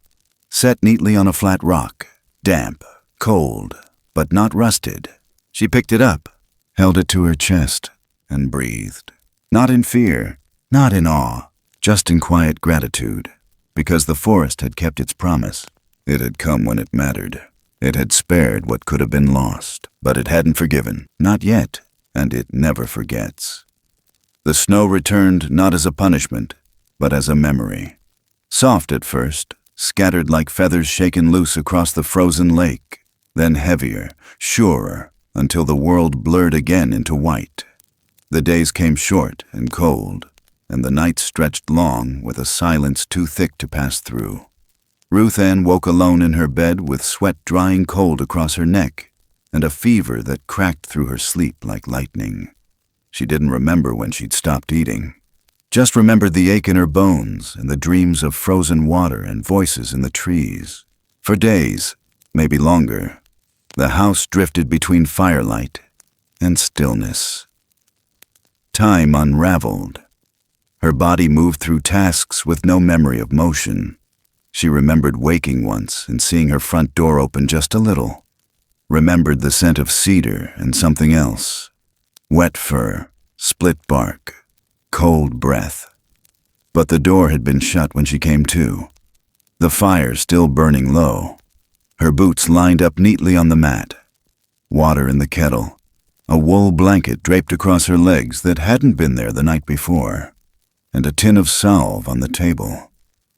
set neatly on a flat rock, damp, cold, but not rusted. She picked it up, held it to her chest, and breathed. Not in fear, not in awe, just in quiet gratitude, because the forest had kept its promise. It had come when it mattered. It had spared what could have been lost, but it hadn't forgiven, not yet, and it never forgets. The snow returned not as a punishment, but as a memory. Soft at first, scattered like feathers shaken loose across the frozen lake, then heavier, surer, until the world blurred again into white. The days came short and cold, and the nights stretched long with a silence too thick to pass through. Ruthanne woke alone in her bed with sweat drying cold across her neck and a fever that cracked through her sleep like lightning. She didn't remember when she'd stopped eating. Just remembered the ache in her bones and the dreams of frozen water and voices in the trees. For days, maybe longer, the house drifted between firelight and stillness. Time unraveled. Her body moved through tasks with no memory of motion. She remembered waking once and seeing her front door open just a little. Remembered the scent of cedar and something else. Wet fur, split bark, cold breath. But the door had been shut when she came to. The fire still burning low. Her boots lined up neatly on the mat. Water in the kettle. A wool blanket draped across her legs that hadn't been there the night before. And a tin of salve on the table.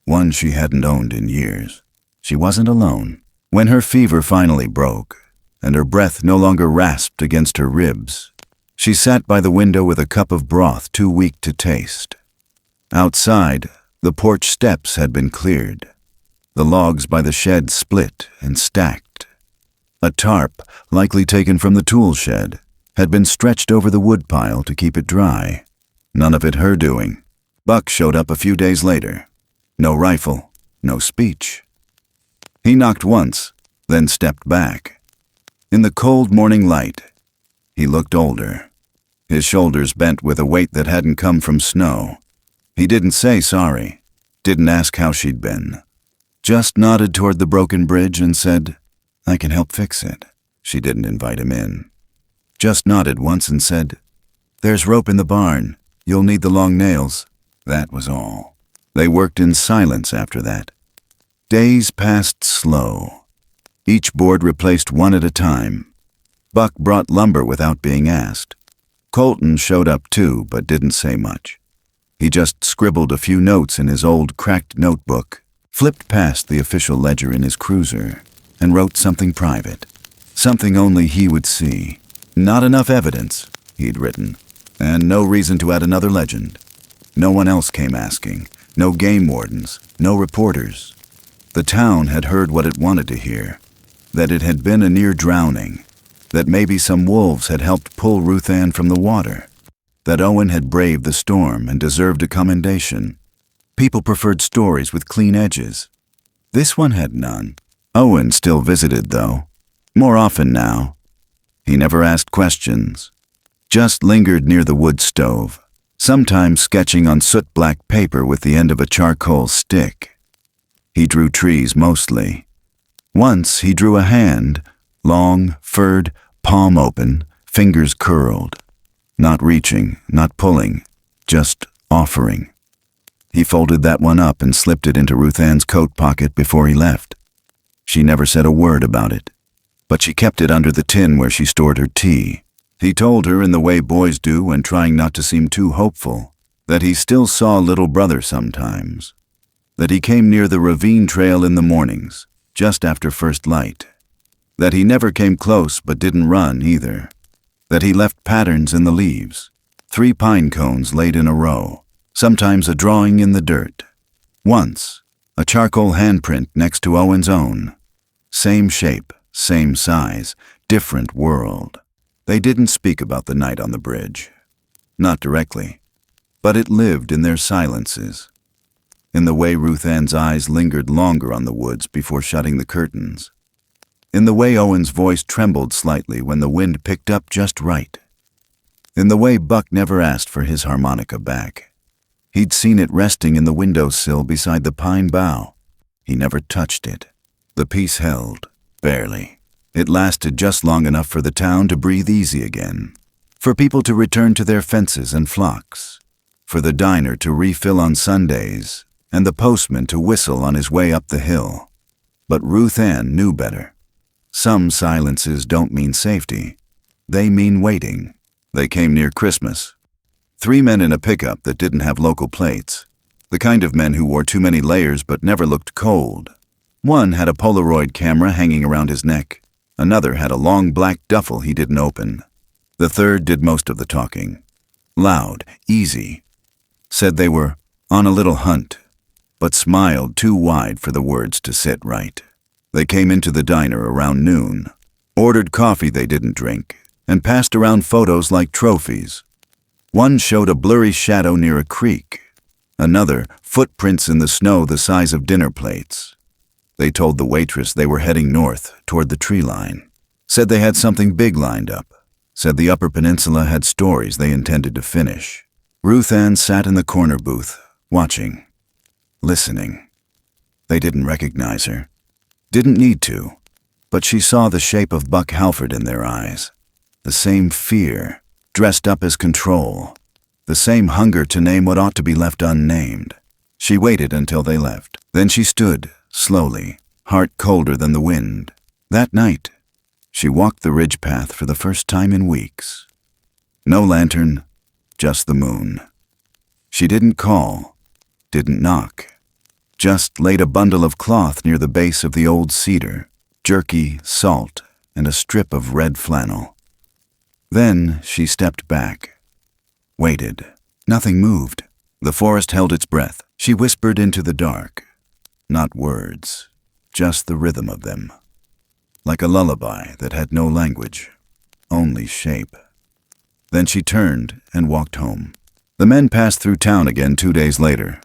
One she hadn't owned in years. She wasn't alone. When her fever finally broke, and her breath no longer rasped against her ribs, she sat by the window with a cup of broth too weak to taste. Outside, the porch steps had been cleared. The logs by the shed split and stacked. A tarp, likely taken from the tool shed, had been stretched over the wood pile to keep it dry. None of it her doing. Buck showed up a few days later. No rifle, no speech. He knocked once, then stepped back. In the cold morning light, he looked older. His shoulders bent with a weight that hadn't come from snow. He didn't say sorry, didn't ask how she'd been. Just nodded toward the broken bridge and said, "I can help fix it." She didn't invite him in. Just nodded once and said, "There's rope in the barn. You'll need the long nails." That was all. They worked in silence after that. Days passed slow. Each board replaced one at a time. Buck brought lumber without being asked. Colton showed up too, but didn't say much. He just scribbled a few notes in his old cracked notebook, flipped past the official ledger in his cruiser, and wrote something private. Something only he would see. Not enough evidence, he'd written, and no reason to add another legend. No one else came asking. No game wardens, no reporters. The town had heard what it wanted to hear, that it had been a near drowning, that maybe some wolves had helped pull Ruthanne from the water, that Owen had braved the storm and deserved a commendation. People preferred stories with clean edges. This one had none. Owen still visited, though. More often now. He never asked questions, just lingered near the wood stove, sometimes sketching on soot-black paper with the end of a charcoal stick. He drew trees mostly. Once he drew a hand, long, furred, palm open, fingers curled. Not reaching, not pulling, just offering. He folded that one up and slipped it into Ruthanne's coat pocket before he left. She never said a word about it, but she kept it under the tin where she stored her tea. He told her in the way boys do when trying not to seem too hopeful, that he still saw little brother sometimes, that he came near the ravine trail in the mornings, just after first light, that he never came close but didn't run either, that he left patterns in the leaves, 3 pine cones laid in a row, sometimes a drawing in the dirt. Once, a charcoal handprint next to Owen's own. Same shape, same size, different world. They didn't speak about the night on the bridge. Not directly, but it lived in their silences, in the way Ruthanne's eyes lingered longer on the woods before shutting the curtains, in the way Owen's voice trembled slightly when the wind picked up just right, in the way Buck never asked for his harmonica back. He'd seen it resting in the windowsill beside the pine bough. He never touched it. The peace held, barely. It lasted just long enough for the town to breathe easy again, for people to return to their fences and flocks, for the diner to refill on Sundays, and the postman to whistle on his way up the hill. But Ruthanne knew better. Some silences don't mean safety. They mean waiting. They came near Christmas. 3 men in a pickup that didn't have local plates, the kind of men who wore too many layers but never looked cold. One had a Polaroid camera hanging around his neck. Another had a long black duffel he didn't open. The third did most of the talking. Loud, easy. Said they were on a little hunt, but smiled too wide for the words to sit right. They came into the diner around noon, ordered coffee they didn't drink, and passed around photos like trophies. One showed a blurry shadow near a creek. Another, footprints in the snow the size of dinner plates. They told the waitress they were heading north, toward the tree line. Said they had something big lined up. Said the Upper Peninsula had stories they intended to finish. Ruthanne sat in the corner booth, watching, listening. They didn't recognize her. Didn't need to. But she saw the shape of Buck Halford in their eyes. The same fear, dressed up as control. The same hunger to name what ought to be left unnamed. She waited until they left. Then she stood, slowly, heart colder than the wind. That night, she walked the ridge path for the first time in weeks. No lantern, just the moon. She didn't call, didn't knock, just laid a bundle of cloth near the base of the old cedar, jerky, salt, and a strip of red flannel. Then she stepped back, waited. Nothing moved. The forest held its breath. She whispered into the dark. Not words, just the rhythm of them. Like a lullaby that had no language, only shape. Then she turned and walked home. The men passed through town again 2 days later.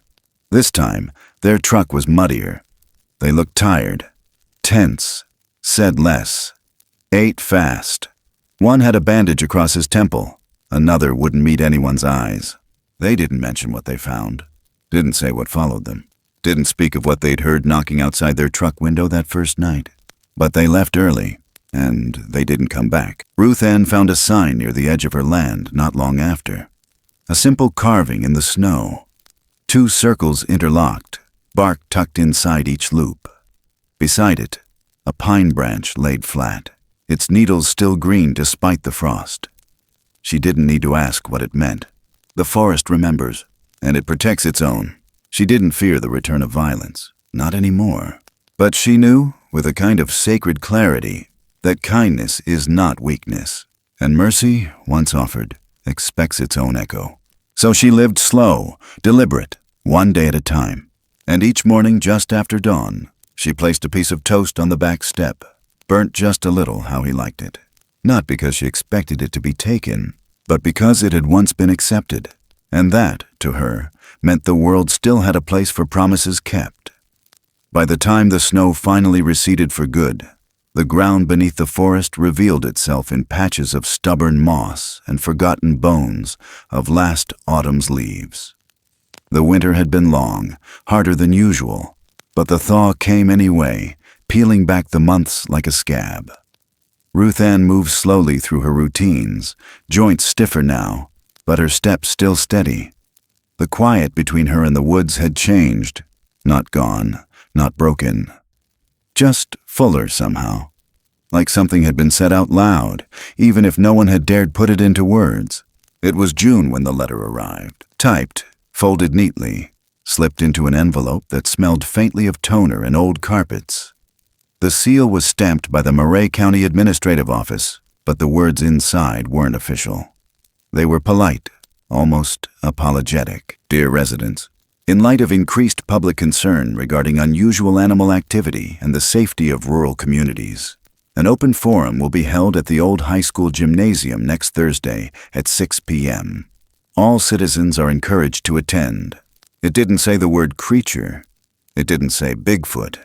This time, their truck was muddier. They looked tired, tense, said less, ate fast. One had a bandage across his temple. Another wouldn't meet anyone's eyes. They didn't mention what they found. Didn't say what followed them. Didn't speak of what they'd heard knocking outside their truck window that first night. But they left early, and they didn't come back. Ruthanne found a sign near the edge of her land not long after. A simple carving in the snow. 2 circles interlocked, bark tucked inside each loop. Beside it, a pine branch laid flat, its needles still green despite the frost. She didn't need to ask what it meant. The forest remembers, and it protects its own. She didn't fear the return of violence, not anymore. But she knew, with a kind of sacred clarity, that kindness is not weakness, and mercy, once offered, expects its own echo. So she lived slow, deliberate, one day at a time. And each morning just after dawn, she placed a piece of toast on the back step, burnt just a little how he liked it. Not because she expected it to be taken, but because it had once been accepted, and that, to her, meant the world still had a place for promises kept. By the time the snow finally receded for good, the ground beneath the forest revealed itself in patches of stubborn moss and forgotten bones of last autumn's leaves. The winter had been long, harder than usual, but the thaw came anyway, peeling back the months like a scab. Ruthanne moved slowly through her routines, joints stiffer now, but her steps still steady. The quiet between her and the woods had changed, not gone, not broken. Just fuller somehow, like something had been said out loud, even if no one had dared put it into words. It was June when the letter arrived, typed, folded neatly, slipped into an envelope that smelled faintly of toner and old carpets. The seal was stamped by the Murray County Administrative Office, but the words inside weren't official. They were polite, almost apologetic. Dear residents, in light of increased public concern regarding unusual animal activity and the safety of rural communities, an open forum will be held at the old high school gymnasium next Thursday at 6 p.m. All citizens are encouraged to attend. It didn't say the word creature. It didn't say Bigfoot.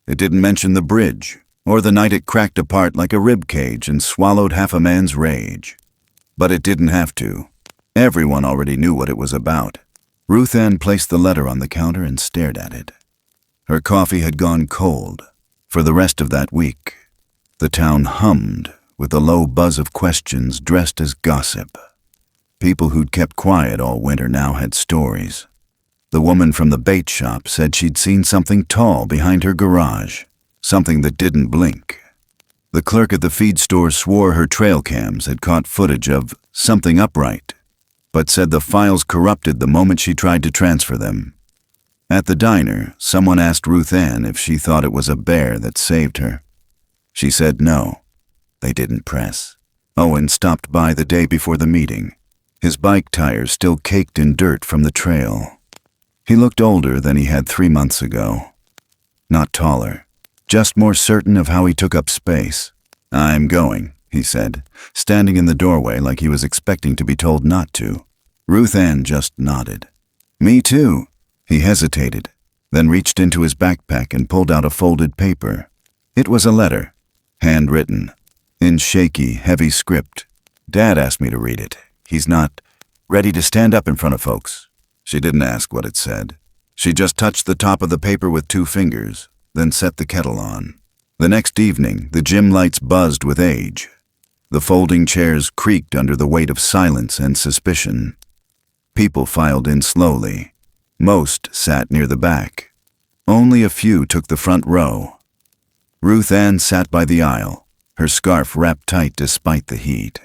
It didn't mention the bridge, or the night it cracked apart like a rib cage and swallowed half a man's rage. But it didn't have to. Everyone already knew what it was about. Ruthanne placed the letter on the counter and stared at it. Her coffee had gone cold. For the rest of that week, the town hummed with a low buzz of questions dressed as gossip. People who'd kept quiet all winter now had stories. The woman from the bait shop said she'd seen something tall behind her garage, something that didn't blink. The clerk at the feed store swore her trail cams had caught footage of something upright, but said the files corrupted the moment she tried to transfer them. At the diner, someone asked Ruthanne if she thought it was a bear that saved her. She said no. They didn't press. Owen stopped by the day before the meeting, his bike tires still caked in dirt from the trail. He looked older than he had 3 months ago. Not taller, just more certain of how he took up space. I'm going, he said, standing in the doorway like he was expecting to be told not to. Ruthanne just nodded. Me too. He hesitated, then reached into his backpack and pulled out a folded paper. It was a letter, handwritten, in shaky, heavy script. Dad asked me to read it. He's not ready to stand up in front of folks. She didn't ask what it said. She just touched the top of the paper with 2 fingers, then set the kettle on. The next evening, the gym lights buzzed with age. The folding chairs creaked under the weight of silence and suspicion. People filed in slowly. Most sat near the back. Only a few took the front row. Ruthanne sat by the aisle, her scarf wrapped tight despite the heat.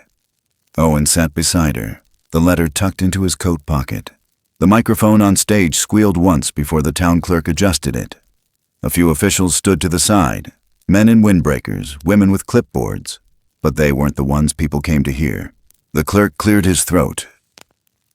Owen sat beside her, the letter tucked into his coat pocket. The microphone on stage squealed once before the town clerk adjusted it. A few officials stood to the side, men in windbreakers, women with clipboards, but they weren't the ones people came to hear. The clerk cleared his throat.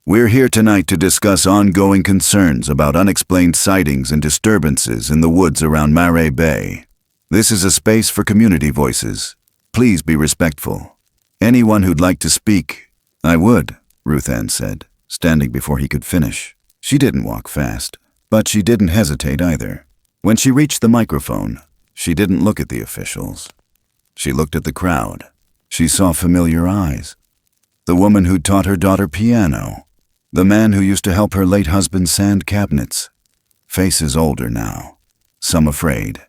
We're here tonight to discuss ongoing concerns about unexplained sightings and disturbances in the woods around Murray Bay. This is a space for community voices. Please be respectful. Anyone who'd like to speak, I would, Ruthanne said, standing before he could finish. She didn't walk fast, but she didn't hesitate either. When she reached the microphone, she didn't look at the officials. She looked at the crowd. She saw familiar eyes. The woman who'd taught her daughter piano. The man who used to help her late husband sand cabinets. Faces older now. Some afraid.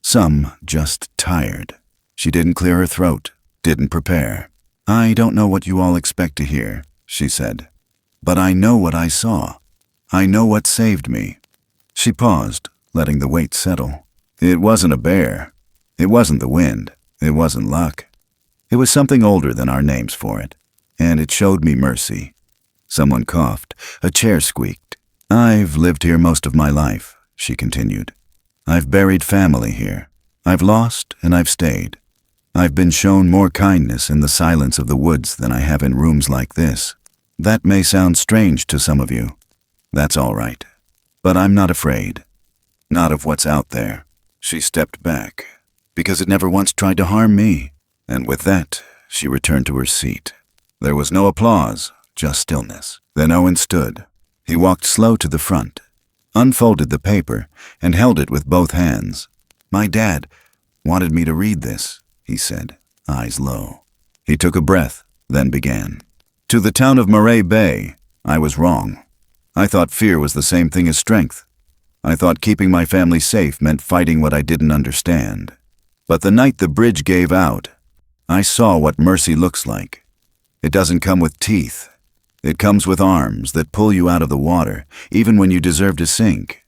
Some just tired. She didn't clear her throat, didn't prepare. I don't know what you all expect to hear, she said. But I know what I saw. I know what saved me. She paused, letting the weight settle. It wasn't a bear. It wasn't the wind. It wasn't luck. It was something older than our names for it. And it showed me mercy. Someone coughed. A chair squeaked. I've lived here most of my life, she continued. I've buried family here. I've lost and I've stayed. I've been shown more kindness in the silence of the woods than I have in rooms like this. That may sound strange to some of you. That's all right. But I'm not afraid. Not of what's out there. She stepped back, because it never once tried to harm me. And with that, she returned to her seat. There was no applause, just stillness. Then Owen stood. He walked slow to the front, unfolded the paper, and held it with both hands. "My dad wanted me to read this," he said, eyes low. He took a breath, then began. "To the town of Murray Bay, I was wrong. I thought fear was the same thing as strength. I thought keeping my family safe meant fighting what I didn't understand. But the night the bridge gave out, I saw what mercy looks like. It doesn't come with teeth. It comes with arms that pull you out of the water, even when you deserve to sink.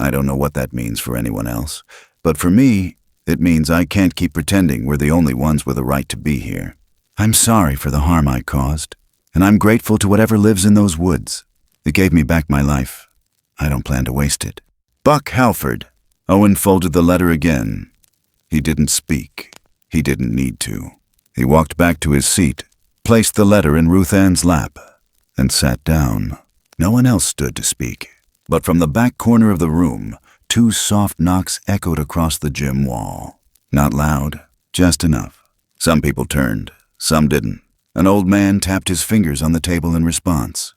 I don't know what that means for anyone else, but for me, it means I can't keep pretending we're the only ones with a right to be here. I'm sorry for the harm I caused, and I'm grateful to whatever lives in those woods. It gave me back my life. I don't plan to waste it." Buck Halford. Owen folded the letter again. He didn't speak. He didn't need to. He walked back to his seat, placed the letter in Ruthanne's lap, and sat down. No one else stood to speak. But from the back corner of the room, 2 soft knocks echoed across the gym wall. Not loud, just enough. Some people turned, some didn't. An old man tapped his fingers on the table in response.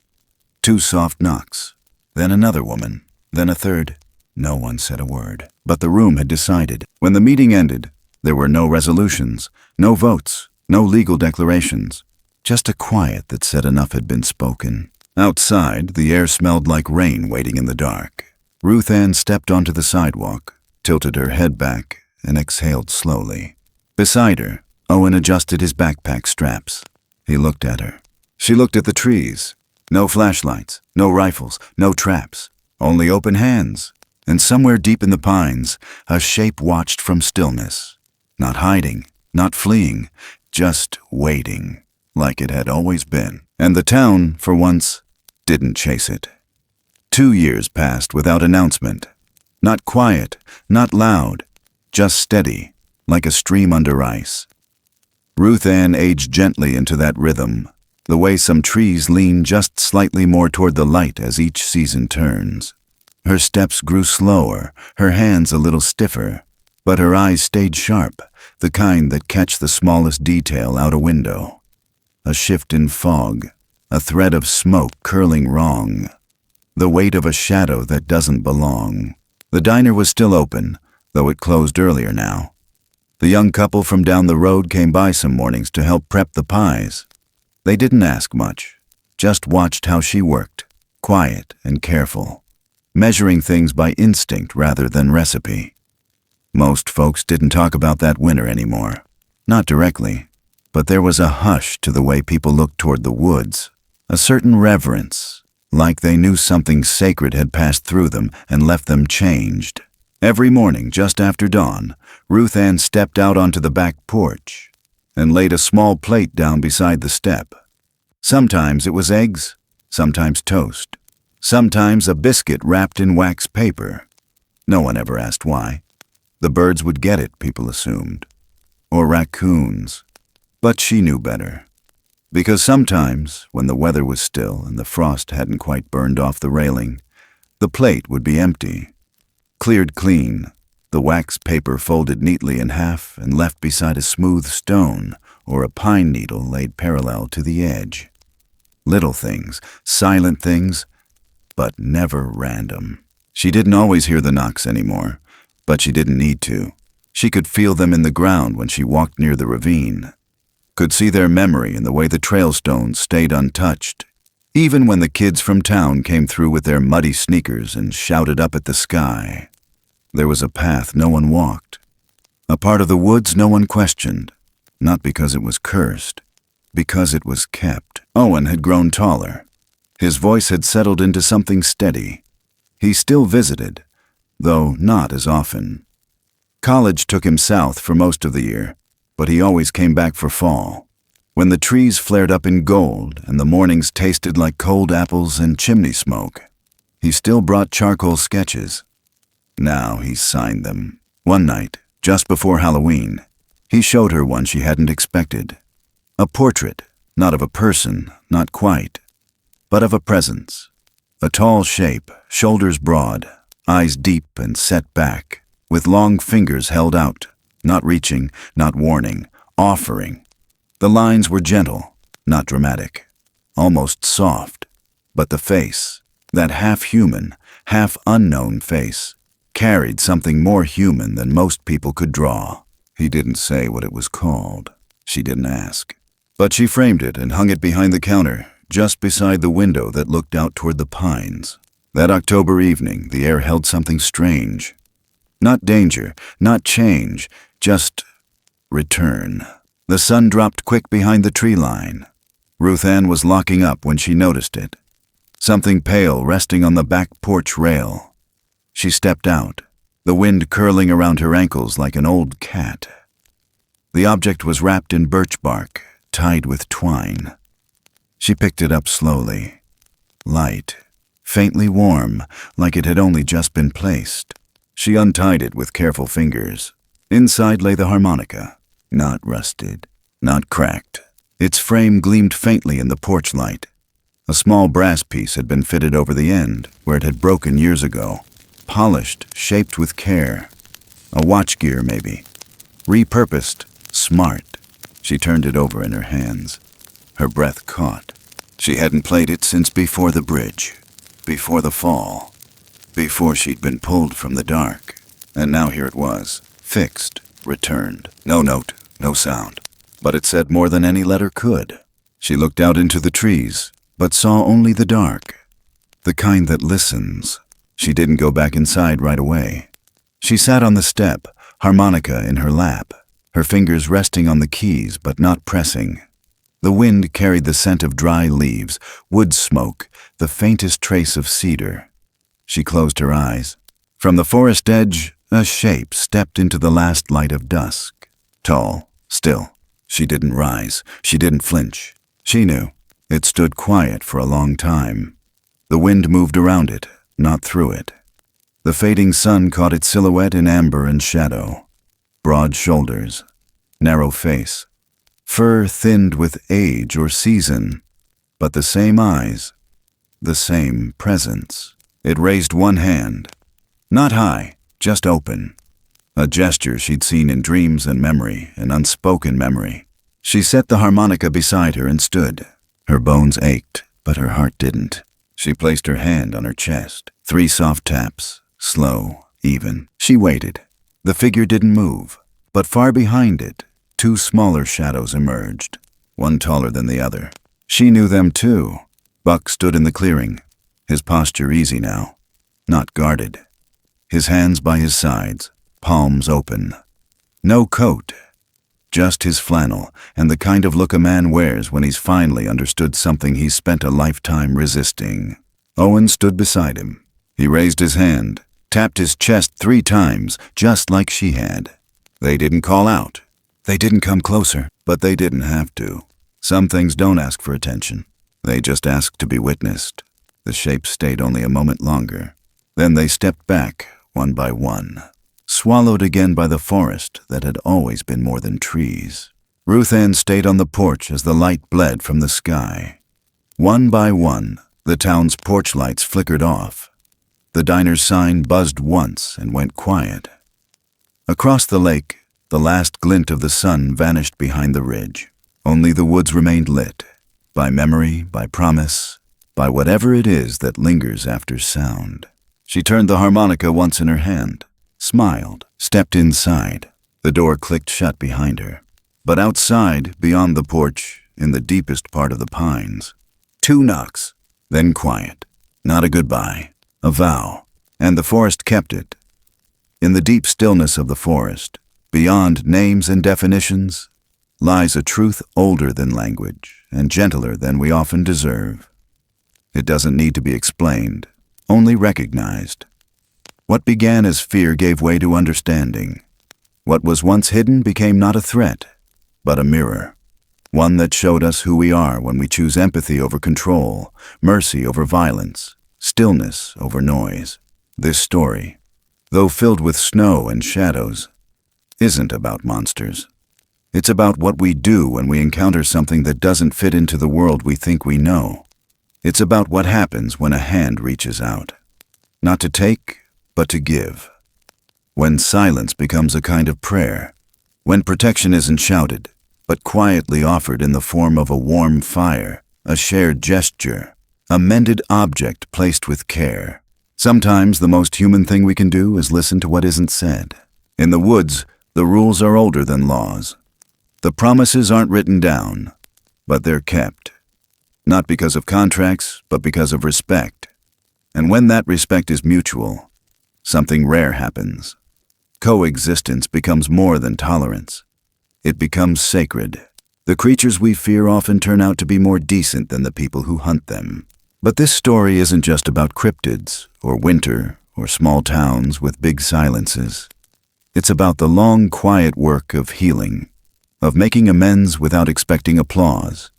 2 soft knocks. Then another woman. Then a third. No one said a word. But the room had decided. When the meeting ended, there were no resolutions, no votes, no legal declarations. Just a quiet that said enough had been spoken. Outside, the air smelled like rain waiting in the dark. Ruthanne stepped onto the sidewalk, tilted her head back, and exhaled slowly. Beside her, Owen adjusted his backpack straps. He looked at her. She looked at the trees. No flashlights, no rifles, no traps, only open hands. And somewhere deep in the pines, a shape watched from stillness. Not hiding, not fleeing, just waiting, like it had always been. And the town, for once, didn't chase it. 2 years passed without announcement. Not quiet, not loud, just steady, like a stream under ice. Ruthanne aged gently into that rhythm, the way some trees lean just slightly more toward the light as each season turns. Her steps grew slower, her hands a little stiffer, but her eyes stayed sharp, the kind that catch the smallest detail out a window. A shift in fog, a thread of smoke curling wrong, the weight of a shadow that doesn't belong. The diner was still open, though it closed earlier now. The young couple from down the road came by some mornings to help prep the pies. They didn't ask much, just watched how she worked, quiet and careful, measuring things by instinct rather than recipe. Most folks didn't talk about that winter anymore. Not directly, but there was a hush to the way people looked toward the woods, a certain reverence, like they knew something sacred had passed through them and left them changed. Every morning, just after dawn, Ruthanne stepped out onto the back porch and laid a small plate down beside the step. Sometimes it was eggs, sometimes toast, sometimes a biscuit wrapped in wax paper. No one ever asked why. The birds would get it, people assumed. Or raccoons. But she knew better. Because sometimes, when the weather was still and the frost hadn't quite burned off the railing, the plate would be empty. Cleared clean, the wax paper folded neatly in half and left beside a smooth stone or a pine needle laid parallel to the edge. Little things, silent things, but never random. She didn't always hear the knocks anymore, but she didn't need to. She could feel them in the ground when she walked near the ravine. Could see their memory in the way the trail stones stayed untouched, even when the kids from town came through with their muddy sneakers and shouted up at the sky. There was a path no one walked, a part of the woods no one questioned, not because it was cursed, because it was kept. Owen had grown taller. His voice had settled into something steady. He still visited, though not as often. College took him south for most of the year, but he always came back for fall, when the trees flared up in gold and the mornings tasted like cold apples and chimney smoke. He still brought charcoal sketches. Now he signed them. One night, just before Halloween, He showed her one she hadn't expected. A portrait, not of a person, not quite, but of a presence. A tall shape, shoulders broad, eyes deep and set back, with long fingers held out, not reaching, not warning, offering. The lines were gentle, not dramatic, almost soft, but the face, that half-human, half-unknown face, carried something more human than most people could draw. He didn't say what it was called. She didn't ask. But she framed it and hung it behind the counter, just beside the window that looked out toward the pines. That October evening, the air held something strange. Not danger, not change, just return. The sun dropped quick behind the tree line. Ruthanne was locking up when she noticed it. Something pale resting on the back porch rail. She stepped out, the wind curling around her ankles like an old cat. The object was wrapped in birch bark, tied with twine. She picked it up slowly. Light, faintly warm, like it had only just been placed. She untied it with careful fingers. Inside lay the harmonica, not rusted, not cracked. Its frame gleamed faintly in the porch light. A small brass piece had been fitted over the end, where it had broken years ago. Polished, shaped with care. A watch gear, maybe. Repurposed, smart. She turned it over in her hands. Her breath caught. She hadn't played it since before the bridge, before the fall, before she'd been pulled from the dark. And now here it was, fixed, returned. No note, no sound. But it said more than any letter could. She looked out into the trees, but saw only the dark, the kind that listens. She didn't go back inside right away. She sat on the step, harmonica in her lap, her fingers resting on the keys but not pressing. The wind carried the scent of dry leaves, wood smoke, the faintest trace of cedar. She closed her eyes. From the forest edge, a shape stepped into the last light of dusk. Tall, still. She didn't rise. She didn't flinch. She knew. It stood quiet for a long time. The wind moved around it, not through it. The fading sun caught its silhouette in amber and shadow. Broad shoulders, narrow face, fur thinned with age or season, but the same eyes, the same presence. It raised one hand, not high, just open. A gesture she'd seen in dreams and memory, an unspoken memory. She set the harmonica beside her and stood. Her bones ached, but her heart didn't. She placed her hand on her chest. 3 soft taps, slow, even. She waited. The figure didn't move, but far behind it, 2 smaller shadows emerged, one taller than the other. She knew them too. Buck stood in the clearing, his posture easy now, not guarded. His hands by his sides, palms open. No coat, just his flannel and the kind of look a man wears when he's finally understood something he's spent a lifetime resisting. Owen stood beside him. He raised his hand, tapped his chest 3 times, just like she had. They didn't call out. They didn't come closer, but they didn't have to. Some things don't ask for attention. They just ask to be witnessed. The shape stayed only a moment longer. Then they stepped back, one by one, swallowed again by the forest that had always been more than trees. Ruthanne stayed on the porch as the light bled from the sky. One by one, the town's porch lights flickered off. The diner's sign buzzed once and went quiet. Across the lake, the last glint of the sun vanished behind the ridge. Only the woods remained lit, by memory, by promise, by whatever it is that lingers after sound. She turned the harmonica once in her hand, smiled, stepped inside. The door clicked shut behind her. But outside, beyond the porch, in the deepest part of the pines, 2 knocks, then quiet. Not a goodbye, a vow, and the forest kept it. In the deep stillness of the forest, beyond names and definitions, lies a truth older than language and gentler than we often deserve. It doesn't need to be explained, only recognized. What began as fear gave way to understanding. What was once hidden became not a threat, but a mirror. One that showed us who we are when we choose empathy over control, mercy over violence, stillness over noise. This story, though filled with snow and shadows, isn't about monsters. It's about what we do when we encounter something that doesn't fit into the world we think we know. It's about what happens when a hand reaches out. Not to take, but to give. When silence becomes a kind of prayer. When protection isn't shouted, but quietly offered in the form of a warm fire, a shared gesture, a mended object placed with care. Sometimes the most human thing we can do is listen to what isn't said. In the woods, the rules are older than laws. The promises aren't written down, but they're kept. Not because of contracts, but because of respect. And when that respect is mutual, something rare happens. Coexistence becomes more than tolerance. It becomes sacred. The creatures we fear often turn out to be more decent than the people who hunt them. But this story isn't just about cryptids, or winter, or small towns with big silences. It's about the long, quiet work of healing, of making amends without expecting applause,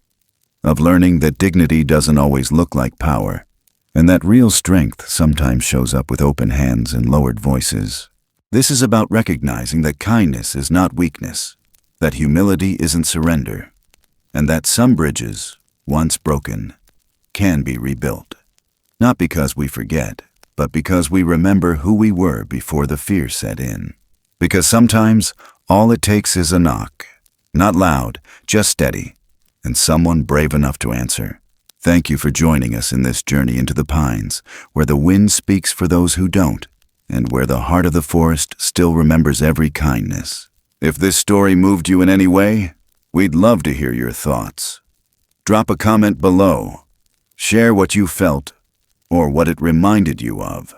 of learning that dignity doesn't always look like power, and that real strength sometimes shows up with open hands and lowered voices. This is about recognizing that kindness is not weakness, that humility isn't surrender, and that some bridges, once broken, can be rebuilt. Not because we forget, but because we remember who we were before the fear set in. Because sometimes all it takes is a knock. Not loud, just steady, and someone brave enough to answer. Thank you for joining us in this journey into the pines, where the wind speaks for those who don't, and where the heart of the forest still remembers every kindness. If this story moved you in any way, we'd love to hear your thoughts. Drop a comment below. Share what you felt, or what it reminded you of.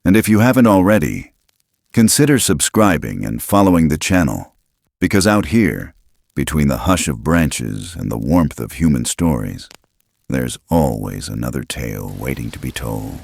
And if you haven't already, consider subscribing and following the channel. Because out here, between the hush of branches and the warmth of human stories, there's always another tale waiting to be told.